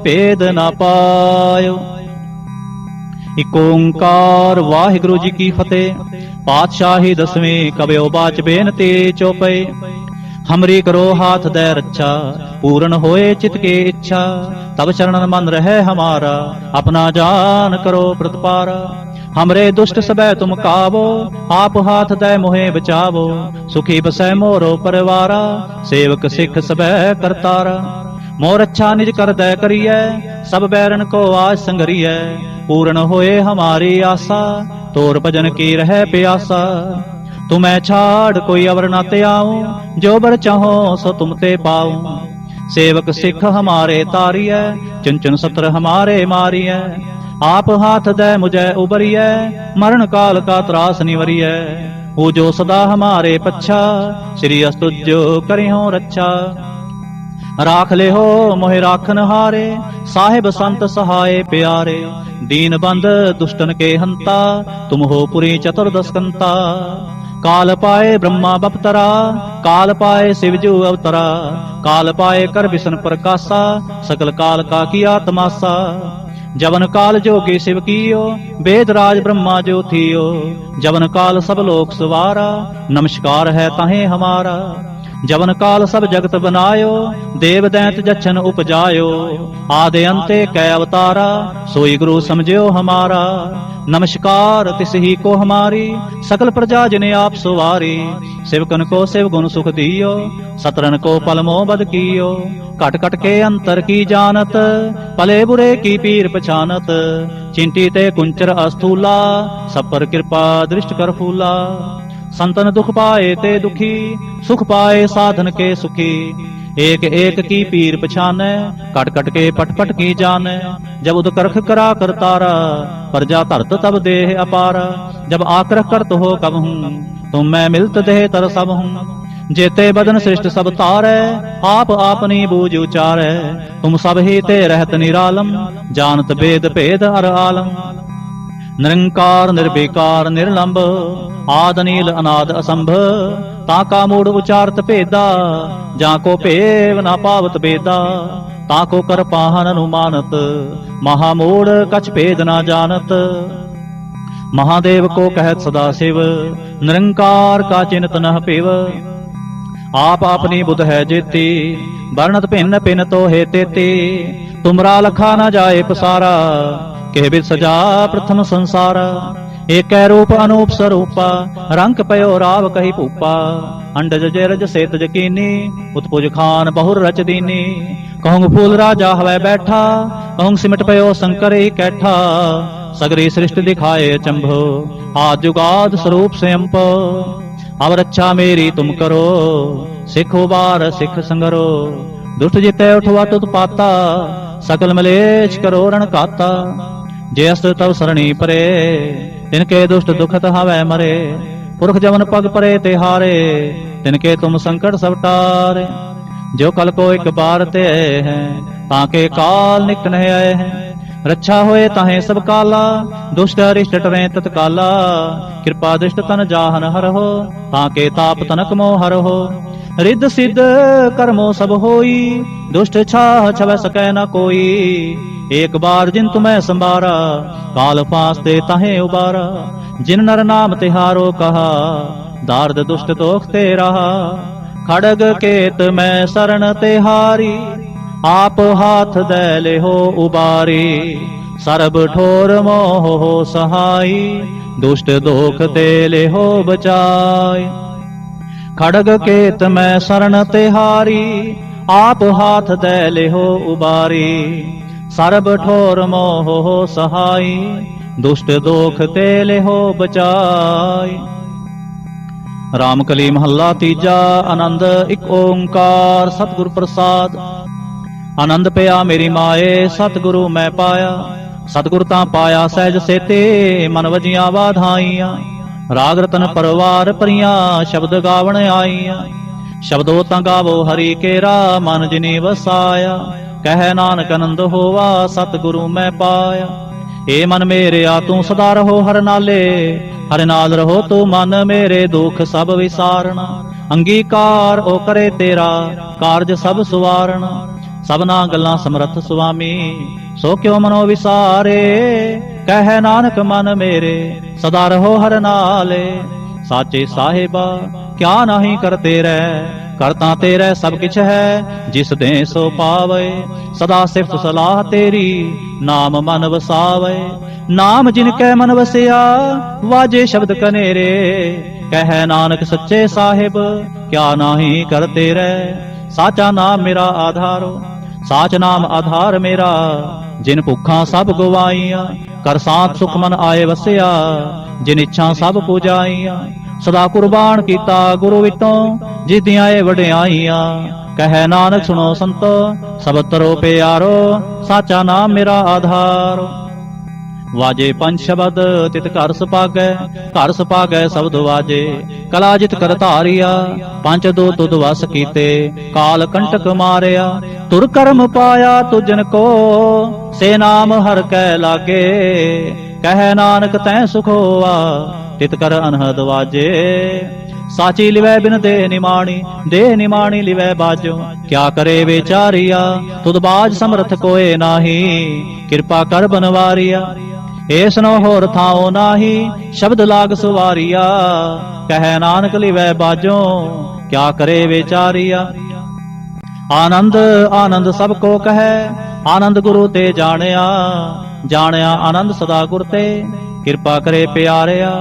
भेद ना पायो। इक ओंकार वाहिगुरु जी की फतेह। पातशाही दसवीं कबयो बाच बेनती चौपई। हमरी करो हाथ दे रक्षा, पूर्ण होए चित के इच्छा। तब चरणन मन रहे हमारा, अपना जान करो प्रतिपारा। हमरे दुष्ट सबे तुम कावो, आप हाथ दे मोहे बचावो। सुखी बसै मोरो परिवारा, सेवक सिख सबे करतारा। मोर अच्छा निज कर दे करिए, सब बैरन को आज संगरिए। पूर्ण होए हमारी आशा, तोर भजन की रहे प्यासा। तुम्हें छाड़ कोई अवर न ते आऊं, जो बर चाहो सो तुम ते पाऊं। सेवक सिख हमारे तारिय, चुन चुन सत्र हमारे मारिय। आप हाथ दे मुझे उबरिय, मरण काल का त्रास निवरिय। वो जो सदा हमारे पच्छा, श्री अस्तुज्यो करिहो रक्षा। राख ले हो मोहि राखन हारे, साहिब संत सहाय प्यारे। दीन बंद दुष्टन के हंता, तुम हो पुरी चतुर्दशकंता। काल पाए ब्रह्मा बपतरा, काल पाए शिवजू अवतरा। काल पाए कर विष्णु प्रकाशा, सकल काल का किया तमाशा। जवन काल जोगी शिव कियो, वेद राज ब्रह्मा जो थियो। जवन काल सब लोक सवारा, नमस्कार है ताहे हमारा। जवन काल सब जगत बनायो, देव दैत जच्छन उपजायो। आदि अंते कै अवतारा, सोई गुरु समझो हमारा। नमस्कार तिस ही को हमारी, सकल प्रजा जिने आप सुवारी। शिवकन को शिव गुण सुख दियो, सतरन को पलमो बद कियो। कट कट के अंतर की जानत, पले बुरे की पीर पछानत। चिंटी ते कुंचर अस्थूला, सब पर कृपा दृष्ट कर फूला। संतन दुख पाए ते दुखी, सुख पाए साधन के सुखी। एक एक की पीर पछाने, कट कट के पट पट की जाने। जब उदकरख करा करतारा, प्रजा धरत तब देह अपारा। जब आक्रह करत हो कब हूँ, तुम मैं मिलत देह तर सब हूँ। जेते बदन सृष्ट सब तारै, आप आपनी बूझ उचारै। तुम सब ही ते रहत निरालम, जानत वेद भेद अर आलम। निरंकार निर्विकार निर्लंब, आद नील अनाद असंभ। ताका मूढ़ उचारत भेदा, जाको भेव ना पावत बेदा। ताको कर पाहन अनुमानत, महामूढ़ कछ भेद ना जानत। महादेव को कहत सदा शिव, निरंकार का चिन्त नह पिव। आप अपनी बुध है जेती, वर्णत भिन्न भिन्न तो हे तेती। तुमरा लखा न जाए पसारा, के बिद सजा प्रथम संसार। एक रूप अनूप स्वरूपा, रंग पयो राव कही भूपा। अंडज जरज सेत जकीनी, उत्पुज खान बहुर रच दीनी। कहूँ फूल राजा हवै बैठा, कहूँ सिमट पयो शंकर ही कैठा। सगरी सृष्टि दिखाए चंभो, आज जुगाद स्वरूप से अंप। अब रक्षा मेरी तुम करो, सिखो बार सिख संगरो। दुष्ट जिते उठवा तुत पाता, सकल मलेच करो रण काता। जे अस्त तव सरणी परे, तिनके दुष्ट दुखत हवै मरे। पुरख जवन पग परे ते हारे, तिनके तुम संकट सब टारे। जो कल को एक बार ते हैं, ताके काल निकट नहीं आए हैं। रक्षा होए ताहे सब काला, दुष्ट अरिष्ट टरे तत्काला। कृपा दृष्ट तन जाहन हर हो, ताके ताप तनक मोह हर हो। रिद्ध सिद्ध कर्मो सब होई, दुष्ट छाह छवै सकै न कोई। एक बार जिन तुम्हें संबारा, काल फांसते ताहे उबारा। जिन नर नाम तिहारो कहा, दार्द दुष्ट दोख ते रहा। खड़ग केत मैं शरण तिहारी, आप हाथ दे ले हो उबारी। सरब ठोर मोह हो सहाई, दुष्ट दोख ते ले हो बचाई। खड़ग केत मैं शरण तिहारी, आप हाथ दे ले हो उबारी। सरब ठोर मोह हो सहाई, दुष्ट दोख ते ले हो बचाई। रामकली महला तीजा। आनंद इक ओंकार सतगुर प्रसाद। आनंद पिया मेरी माए, सतगुरु मैं पाया। सतगुर तां पाया सहज सेते, मन वजियां वाधाइयां। राग रतन परवार परियां, शब्द गावण आईयां। शब्दो तां गावो हरि केरा, मन जिनी वसाया। कह नानक आनंद होवा, सतगुरु मैं पाया। ए मन मेरे आ तू सदा रहो हर नाले, हर नाल रहो तू मन मेरे। दुख सब विसारना, अंगीकार ओ करे तेरा, कारज सब सुवारना। सबना गल्लां समरथ सुआमी, सो क्यों मनो विसारे। कह नानक मन मेरे, सदा रहो हर नाले। साचे साहिबा क्या नाही करते रह, करता तेरे सब किछ है। जिस दे सो पावे, सदा सिफत सलाह तेरी, नाम मन वसावे। नाम जिनकै मन वसिया, वाजे शब्द कनेरे। कह नानक सच्चे साहिब क्या नाही करते रह। साचा नाम मेरा आधारो, साच नाम आधार मेरा। जिन भुखा सब गवाइया, कर साथ सुख मन आए वसिया। जिन इच्छा सब पुजाइया, सदा कुर्बान कीता गुरु विटों। जिस दियां वड्याइयां, कह नानक सुनो संतो। सब तरो प्यारो, साचा नाम मेरा आधार। वाजे पंच शब्द तित घर सुपागै, घर सुपागै शब्द वाजे। कला जित कर धारिया, पंच दो तुद वस कीते। काल कंटक मारिया, तुर कर्म पाया तुजन को। से नाम हर कै लागे, कह नानक तै सुख होआ। तित कर अनहद वाजे। साची लिवै बिन देह निमाणी, देह निमाणी लिवै बाजो। क्या करे बेचारिया, तुद बाज समर्थ कोय नाही। कृपा कर बनवारिया, ऐसनो होर थाओ नाही। शब्द लाग सुवारिया, कह नानक लिवै बाजो। क्या करे बेचारिया। आनंद आनंद सबको कहे, आनंद गुरु ते जानिया। जानिया आनंद सदा गुर ते, कृपा करे प्यारिया।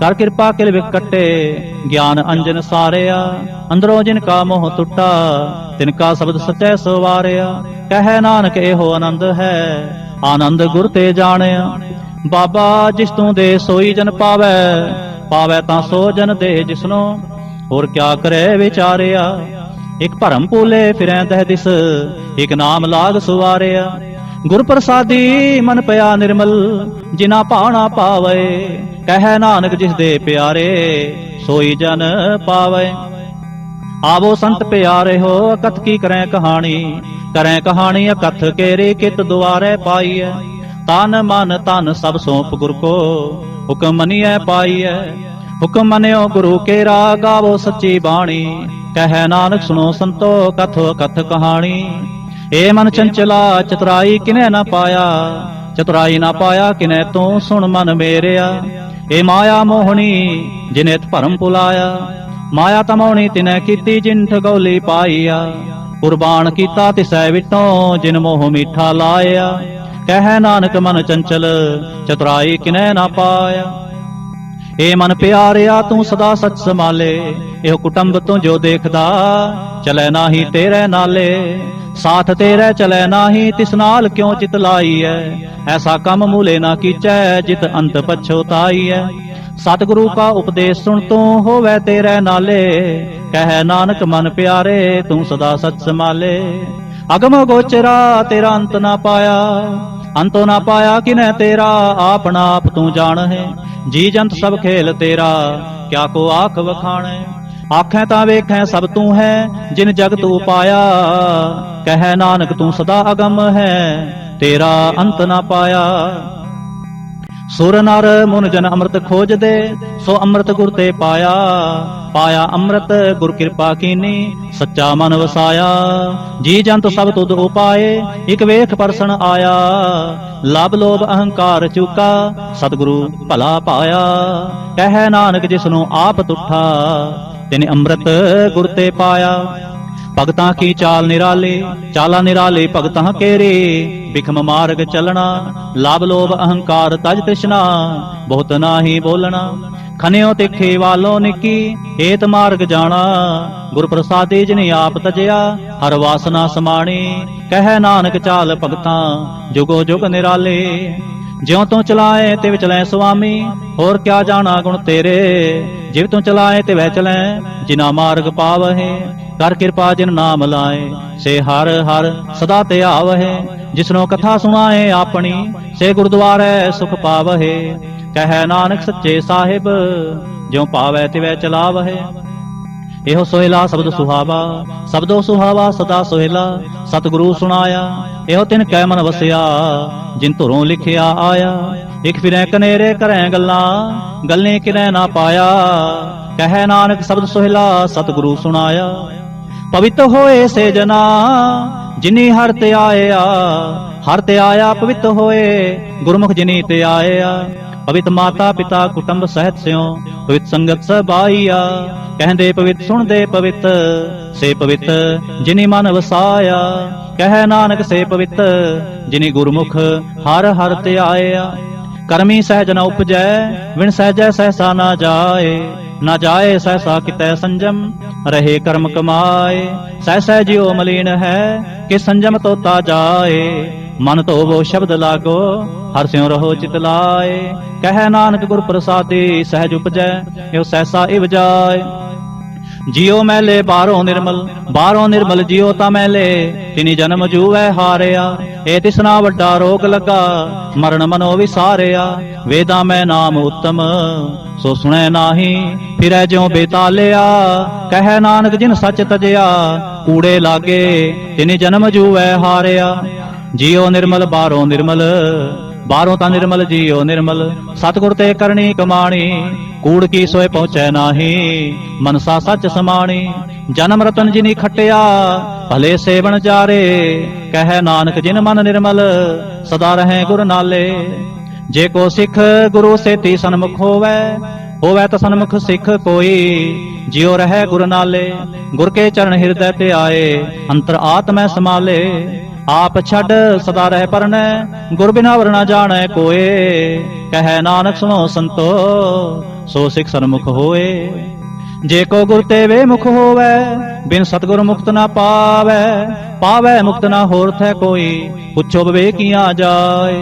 कर कृपा किल विकटे, ज्ञान अंजन सारिया। अंदरों जिनका मोह टुटा, तिनका शब्द सच्चे सवारिया। कह नानक एहो आनंद है, आनंद गुर ते जानिया। बाबा जिस तू दे सोई जन पावै, पावै तां सो जन दे जिसनो। होर क्या करे विचारिया। एक भरम भूले फिरै दह दिस, एक नाम लाग सुवारिया। गुर प्रसादी मन पया निर्मल, जिना भाना पावे। कह नानक जिस दे प्यारे, सोई जन पावे। आवो संत प्यारे हो अकथ की करें कहानी अकथ केरे कित द्वारे पाईय। तन मन तन सब सौंप गुर को हुक्म मनिए पाईय। हुक्म मनियो गुरु केरा गावो सच्ची बाणी। कह नानक सुनो संतो कथो कथ कहानी। ए मन चंचला चतुराई किने न पाया, चतुराई ना पाया किने तू सुन मन मेरिया। ए माया मोहनी जिने भरम पुलाया, माया तमौनी तिनै कीती जिन ठगौली पाईया। कुर्बान कीता तिसै विटों जिन मोह मीठा लाया। कह नानक मन चंचल चतुराई किनै ना पाया। ए मन प्यारिया तू सदा सच संभाले, एहो कुटुंब तू जो देखदा चलै नाही तेरे नाले। साथ तेरे चलै नाही तिस नाल क्यों चित लाई है। ऐसा कम मूले ना कीचै जित अंत पछोताई है। सतगुरु का उपदेश सुन तू होवे तेरे नाले। कह नानक मन प्यारे तू सदा सच संभाले। अगम गोचरा तेरा अंत ना पाया, अंतो ना पाया किने तेरा आपना आप तू जान है। जी जंत सब खेल तेरा क्या को आख वखाणे। आखें ता वेखें सब तू है जिन जग तू पाया। कह नानक तू सदा अगम है तेरा अंत ना पाया। सुर नर मुन जन अमृत खोज दे, सो अमृत गुर ते पाया। पाया अमृत गुर कृपा कीनी, सच्चा मन वसाया। जी जंत सब तुद उपाए, इक वेख परसन आया। लाभ लोभ अहंकार चूका, सतगुरु भला पाया। कह नानक जिसनु आप तुठा, तिने अमृत गुर ते पाया। भगतां की चाल निराली, चाला निराली भगतां केरी। बिखम मार्ग चलना, लाभ लोभ अहंकार तज तृष्णा। बहुत नाही बोलना, खनियो तिखी वालो निकी। एत मार्ग जाना, गुर प्रसादी जिनि आप तजया। हर वासना समाणी, कह नानक चाल भगतां जुगो जुग निराले। ज्यों तू चलाए तिव चलै स्वामी, होर क्या जाना गुण तेरे। जिव तू चलाए तिव चलै, जिना मार्ग पावहे। कर कृपा जिन नाम लाए, से हर हर सदा ते आवहे। जिसनो कथा सुनाए अपनी, से गुरुद्वारे सुख पावहे। कह नानक सच्चे साहिब, ज्यों पावै तिवै चलावहे। एहो सोहेला शब्द सुहावा, शब्दो सुहावा सदा सोहेला। सतगुरु सुनाया, एहो तिन कै मन वसिया। जिन धुरों लिखिया आया, एक फिरै कनेरे करें गल्लां। गल्लें किनै ना पाया, कह नानक शब्द सोहेला सतगुरु सुनाया। पवित्र होए से जना, जिनी हर ते आया। हर ते आया पवित्र होए, गुरमुख जिनी ते आया। पवित्र माता पिता कुटुंब सहित स्यों, पवित्र संगत सब आईया। कहंदे पवित्र सुनदे पवित्र, से पवित्र जिनी मन वसाया। कह नानक से पवित्र, जिनी गुरमुख हर हर ते आया। करमी सहज न उपजै, विण सहजै सहसा ना जाए। ना जाए सहसा कितै संजम, रहे कर्म कमाए। सह सह जियो मलिन है, कि संजम तोता जाए। मन तो वो शब्द लागो, हर स्यों रहो चित लाए। कह नानक गुर प्रसादी सहज उपजै, यो सहसा इव जाए। जियो मैले बारों निर्मल जियो ता मैले। तिनी जन्म जूवै हारिया, ए तिसना वड्डा रोग लगा। मरण मनो विसारिया, वेदा मैं नाम उत्तम। सो सुनै नाही, फिरै ज्यों बेतालिया। कह नानक जिन सच तजया, कूड़े लागे तिनी जन्म जूवै हारिया। जियो निर्मल बारों निर्मल, बारों ता निर्मल जियो निर्मल। सतगुर ते करनी कमाणी, कूड़ की सोए पहुँचै नाही। मनसा सच समाणी, जन्म रतन जिनी खटिया। भले सेवन जारे, कह नानक जिन मन निर्मल। सदा रहें गुर नाले, जे को सिख गुरु सेती सन्मुख होवै। होवै तो सन्मुख सिख कोई, जियो रहे गुर नाले। गुर के चरण हृदय ते आए, अंतर आत्मै समाले। आप छड़ सदा रह परनै, गुर बिना वर न जाने कोए। कह नानक सुनो संतो, सो सिख सन्मुख होए। जे को गुर ते वे मुख होवै, बिन सतगुर मुक्त न पावै। पावै मुक्त न होर थे कोई, पुछो विवेकिया जाए।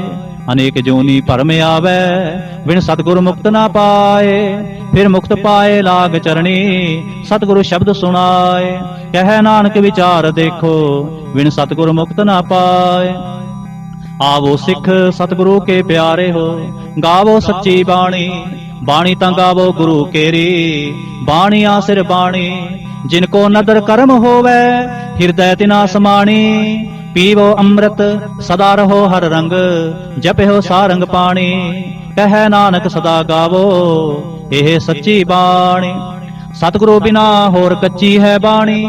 अनेक जोनी भरम आवै, बिन सतगुर मुक्त न पाए। फिर मुक्त पाए लाग चरणी, सतगुरु शब्द सुनाए। कह नानक विचार देखो, बिन सतगुर मुक्त न पाए। आवो सिख सतगुरु के प्यारे हो, गावो सच्ची बाणी। बाणी ता गावो गुरु केरी, बाणिया सिर बाणी। जिनको नदर कर्म होवे, हृदय तिना समाणी। पीवो अमृत सदा रहो हर रंग, जपो सारंग पाणी। कह नानक सदा गावो, एह सच्ची बाणी। सतगुरु बिना होर कच्ची है बाणी,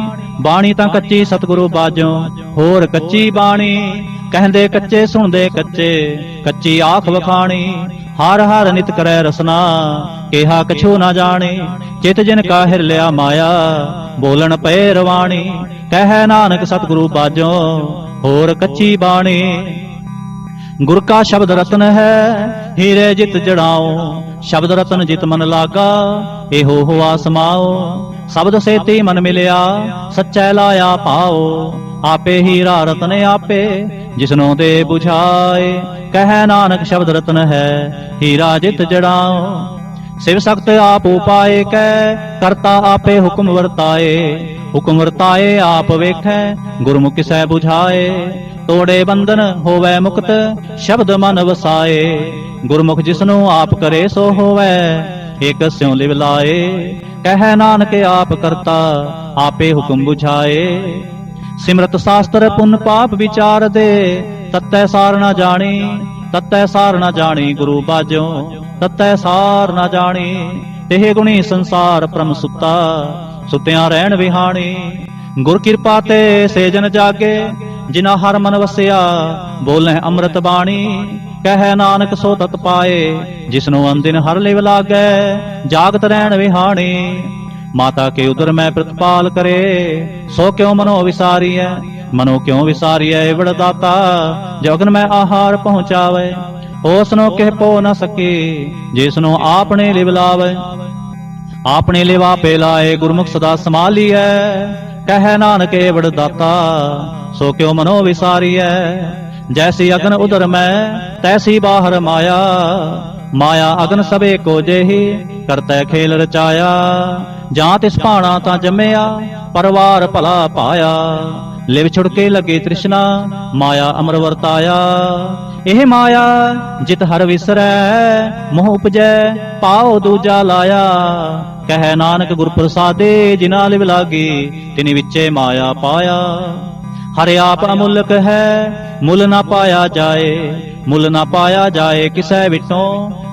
बाणी तां कच्ची सतगुरु बाजों होर कच्ची बाणी। कहंदे कच्चे सुनदे कच्चे, कच्ची आख वखाणी। हर हर नित करै रसना, केहा कछु ना जाने। चित जिन का हिर लिया माया, बोलन पे रवाणी। कह नानक सतगुरु बाजों होर कच्ची बाणी। गुर का शब्द रतन है, हीरे जित जड़ाओ। शब्द रतन जित मन लागा, एहो हुआ समाओ। शब्द सेती मन मिलिया, सच्चै लाया पाओ। आपे हीरा रतन आपे, जिसनो दे बुझाए। कह नानक शब्द रतन है, हीरा जित जड़ाओ। शिव सख्त आप उपाय कै, करता आपे हुक्म वर्ताए। हुक्म वर्ताए आप वेखै, गुरमुख सै बुझाए। तोड़े बंधन होवै मुक्त, शब्द मन वसाए। गुरमुख जिसनु आप करे सो होवै, एक स्यों लिव लाए। कह नानक आप करता, आपे हुक्म बुझाए। सिमरत शास्त्र पुन पाप विचार दे, तत्तै सार न जानी। तत्तै सार न जानी गुरु बाजों, तत्तै सार न जानी। तेह गुणी संसार परम सुता, सुत्यां रहन विहाणी। गुर किरपा ते सेजन जागे, जिना हर मन वसिया। बोले अमृत बाणी, कह नानक सो तत पाए। जिसनो अनदिन हर लिव लागै, जागत रहन विहाणी। माता के उदर में प्रतिपाल करे, सो क्यों मनो विसारी है। मनो क्यों विसारी है विड़ दाता, जगन में आहार पहुँचावे। ओसनो कह पो न सके, जिसनो आपने लिव लावे। आपने लिवा पे लाए, गुरमुख सदा संभाली है। कह नानक विड़ दाता, सो क्यों मनो विसारी है। जैसी अगन उदर में, तैसी बाहर माया। माया अगन सबे को जेही, करतै खेल रचाया। जां तिस भाणा तां जम्मया, परवार भला पाया। लिव छुड़के लगे तृष्णा, माया अमर वर्ताया। एह माया जित हर विसरै, मोह उपजै पाओ दूजा लाया। कह नानक गुर प्रसादे, जिना लिव लागी तिनि विचे माया पाया। हर आप अमुल्क है, मुल ना पाया जाए। मुल ना पाया जाए, किसै विटों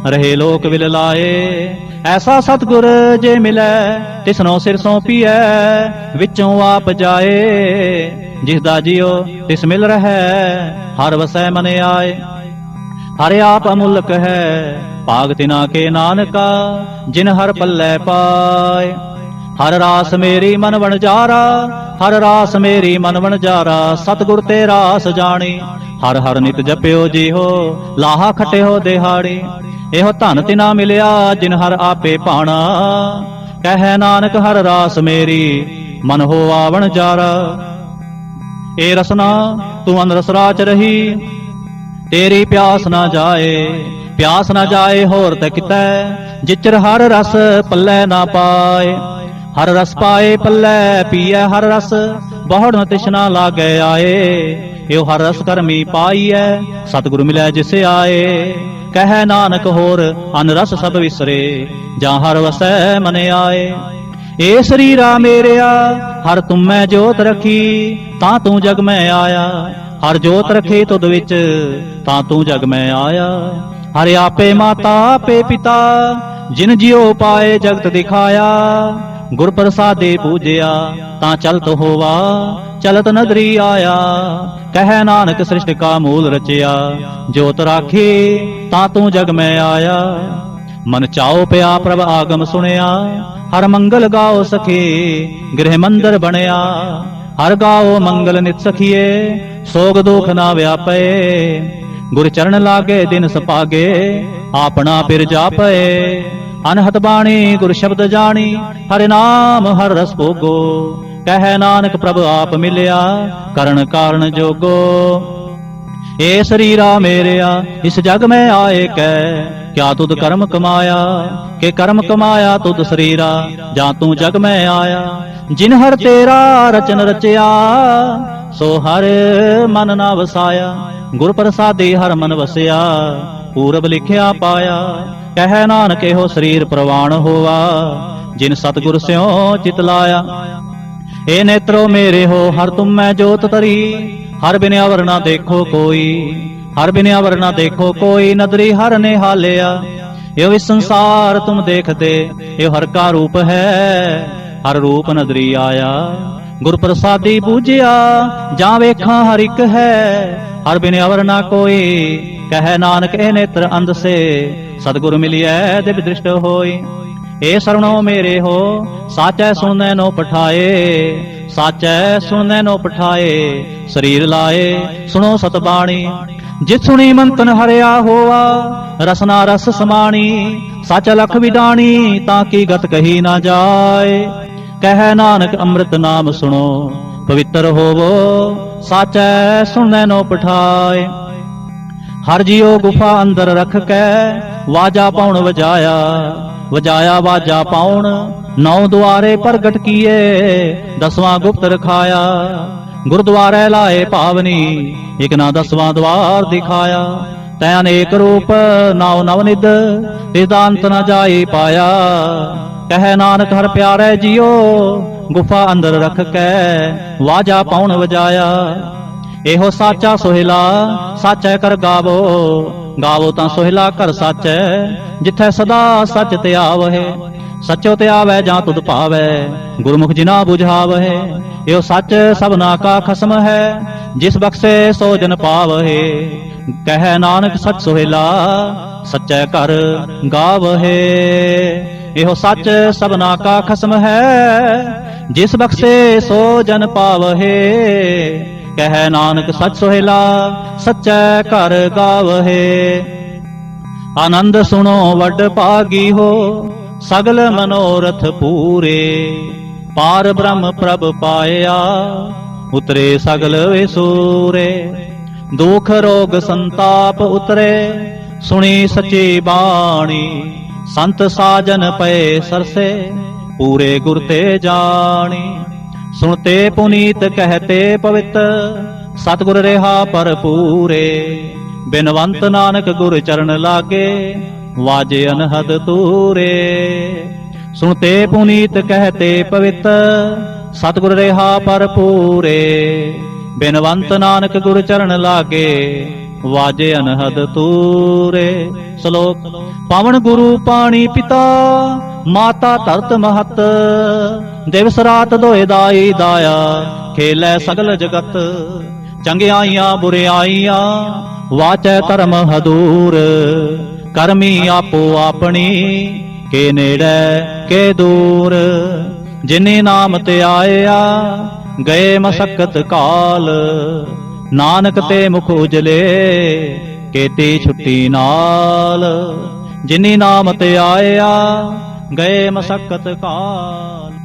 रहे लोक विल लाए। ऐसा सतगुर जे मिलै, तिसनो सिर सौंपीऐ। विचों आप जाए, जिसदा जियो तिस मिल रहे। हर वसै मन आए, हर आप अमुल्क है। भाग तिना के नानका, जिन हर पल्लै पाए। हर रास मेरी मन वणजारा, हर रास मेरी मन वणजारा। सतगुर ते रास जानी, हर हर नित जप्यो जी हो। लाहा खटे हो दिहाड़ी, एहो धन तिना मिलिया, जिन हर आपे भाणा। कह नानक हर रास मेरी, मन हो आवण जारा। ए रसना तू अनरस राच रही, तेरी प्यास ना जाए। प्यास ना जाए होर ते कितै, जिचर हर रस पल्लै ना पाए। हर रस पाए पल्लै पीए हर रस, बहुड़ न तिश्ना लागे आए। यो हर रस करमी पाईऐ, सतगुरु मिलै जिसे आए। कह नानक होर अन रस सब विसरे, जां हर वसै मन आए। ए शरीरा मेरेया, हर तुम मैं जोत रखी, तां तू जग में आया। हर जोत रखे तुद विच, तां तू जग में आया। हर आपे माता आपे पिता, जिन जियो पाए जगत दिखाया। गुर प्रसादे पूजया, तां चलत होवा, चलत नगरी आया। कह नानक सृष्टि का मूल रचया, जोत राखी तां तू जग में आया। मन चाओ पिया प्रभ आगम सुनया, हर मंगल गाओ सखी गृह मंदिर बनया। हर गाओ मंगल नित सखिए, सोग दुख ना व्यापे। गुर चरण लागे दिन सपागे, आपना पिर जापे। अनहत बाणी गुर शब्द जानी, हरि नाम हर रस भोगो। कह नानक प्रभ आप मिलिया, करण कारण जोगो। ए शरीरा मेरेया, इस जग में आए कै, क्या तुद कर्म कमाया। के कर्म कमाया तुद शरीरा, जा तू जग में आया। जिन हर तेरा रचन रचया, सो हर मन ना वसाया। गुर प्रसादे हर मन वसया, पूरब लिखिया पाया। ਕਹਿ ਨਾਨਕ ਇਹੋ ਸਰੀਰ ਪ੍ਰਵਾਨ ਹੋਆ, ਜਿਨ ਸਤਿਗੁਰ ਸਿਉ ਚਿਤ ਲਾਇਆ। ਏ ਨੇਤਰੋ ਮੇਰੇ ਹੋ ਹਰ ਤੁਮ ਮੈਂ ਜੋਤ ਤਰੀ, ਹਰ ਬਿਨ ਅਵਰ ਨਾ ਦੇਖੋ ਕੋਈ, हर बिन अवर न देखो कोई, नदरी हर ने हालिया। यो इस संसार तुम देखते, यो हर का रूप है, हर रूप नदरी आया। गुर प्रसादी पूजिया, जा वेखा हर एक है, हर बिन अवर ना कोई, कह नानक ए नेत्र अंध से, सतगुर मिलिए दिव्य दृष्ट होई। ए सरवणो मेरे हो साचै सुनने नो पठाए, साचै सुनने नो पठाए, शरीर लाए सुनो सतबाणी। जित सुनी मंतन हरिया होवा, रसना रस समाणी, सच लख विदानी, ताकि गत कही ना जाए। कह नानक अमृत नाम सुनो, पवित्र होवो, साचै सुनने नो पठाए। हर जियो गुफा अंदर रख कै, वाजा पाउन वजाया, वजाया वाजा पाउन, नौ द्वारे प्रगट किए, 10वां गुप्त रखाया। गुरुद्वारे लाए पावनी, एक ना 10वां द्वार दिखाया। तै अनेक रूप नाव नवनिध, तिदांत न जाई पाया। कह नानक हर प्यारे जियो, गुफा अंदर रख कै, वाजा पाउन वजाया। एहो साचा सोहिला, साचै कर गावो, गावो तां सोहिला कर साचै, जिथै सदा सच ते आवहे। सचो ते आवै जां तुद पावै, गुरमुख जिना बुझावहे। यो सच सबना का खसम है, जिस बख्शे सो जन पावहे। कह नानक सच सोहेला, सच्चै कर गावहे। यो सच सबना का खसम है, जिस बख्शे सो जन पावहे। कह नानक सच सोहेला, सच्चै कर गावहे। आनंद सुनो वड भागी हो, सगल मनोरथ पूरे। पार ब्रह्म प्रभ पाया, उतरे सगल विसूरे। दुख रोग संताप उतरे, सुनी सची बाणी। संत साजन पए सरसे, पूरे गुर ते जानी। सुनते पुनीत कहते पवित्र, सतगुर रेहा पर पूरे। बिनवंत नानक गुर चरण लागे, वाजे अनहद तूरे। सुनते पुनीत कहते पवित्र, सतगुर रेहा पर पूरे। बिनवंत नानक गुर चरण लागे, वाजे अनहद तूरे। श्लोक। पावन गुरु पाणी पिता, माता धरत महत। दिवस रात दोए दाई दाया, खेलै सगल जगत। चंगियाइयां बुरियाइयां, वाचै धर्म हदूर। करमी आपो आपनी, के नेड़े के दूर। जिनी नाम ते आया, गए मसक्कत काल। नानक ते मुख उजले, केती छुट्टी नाल। जिनी नाम ते आया, गए मसक्कत काल।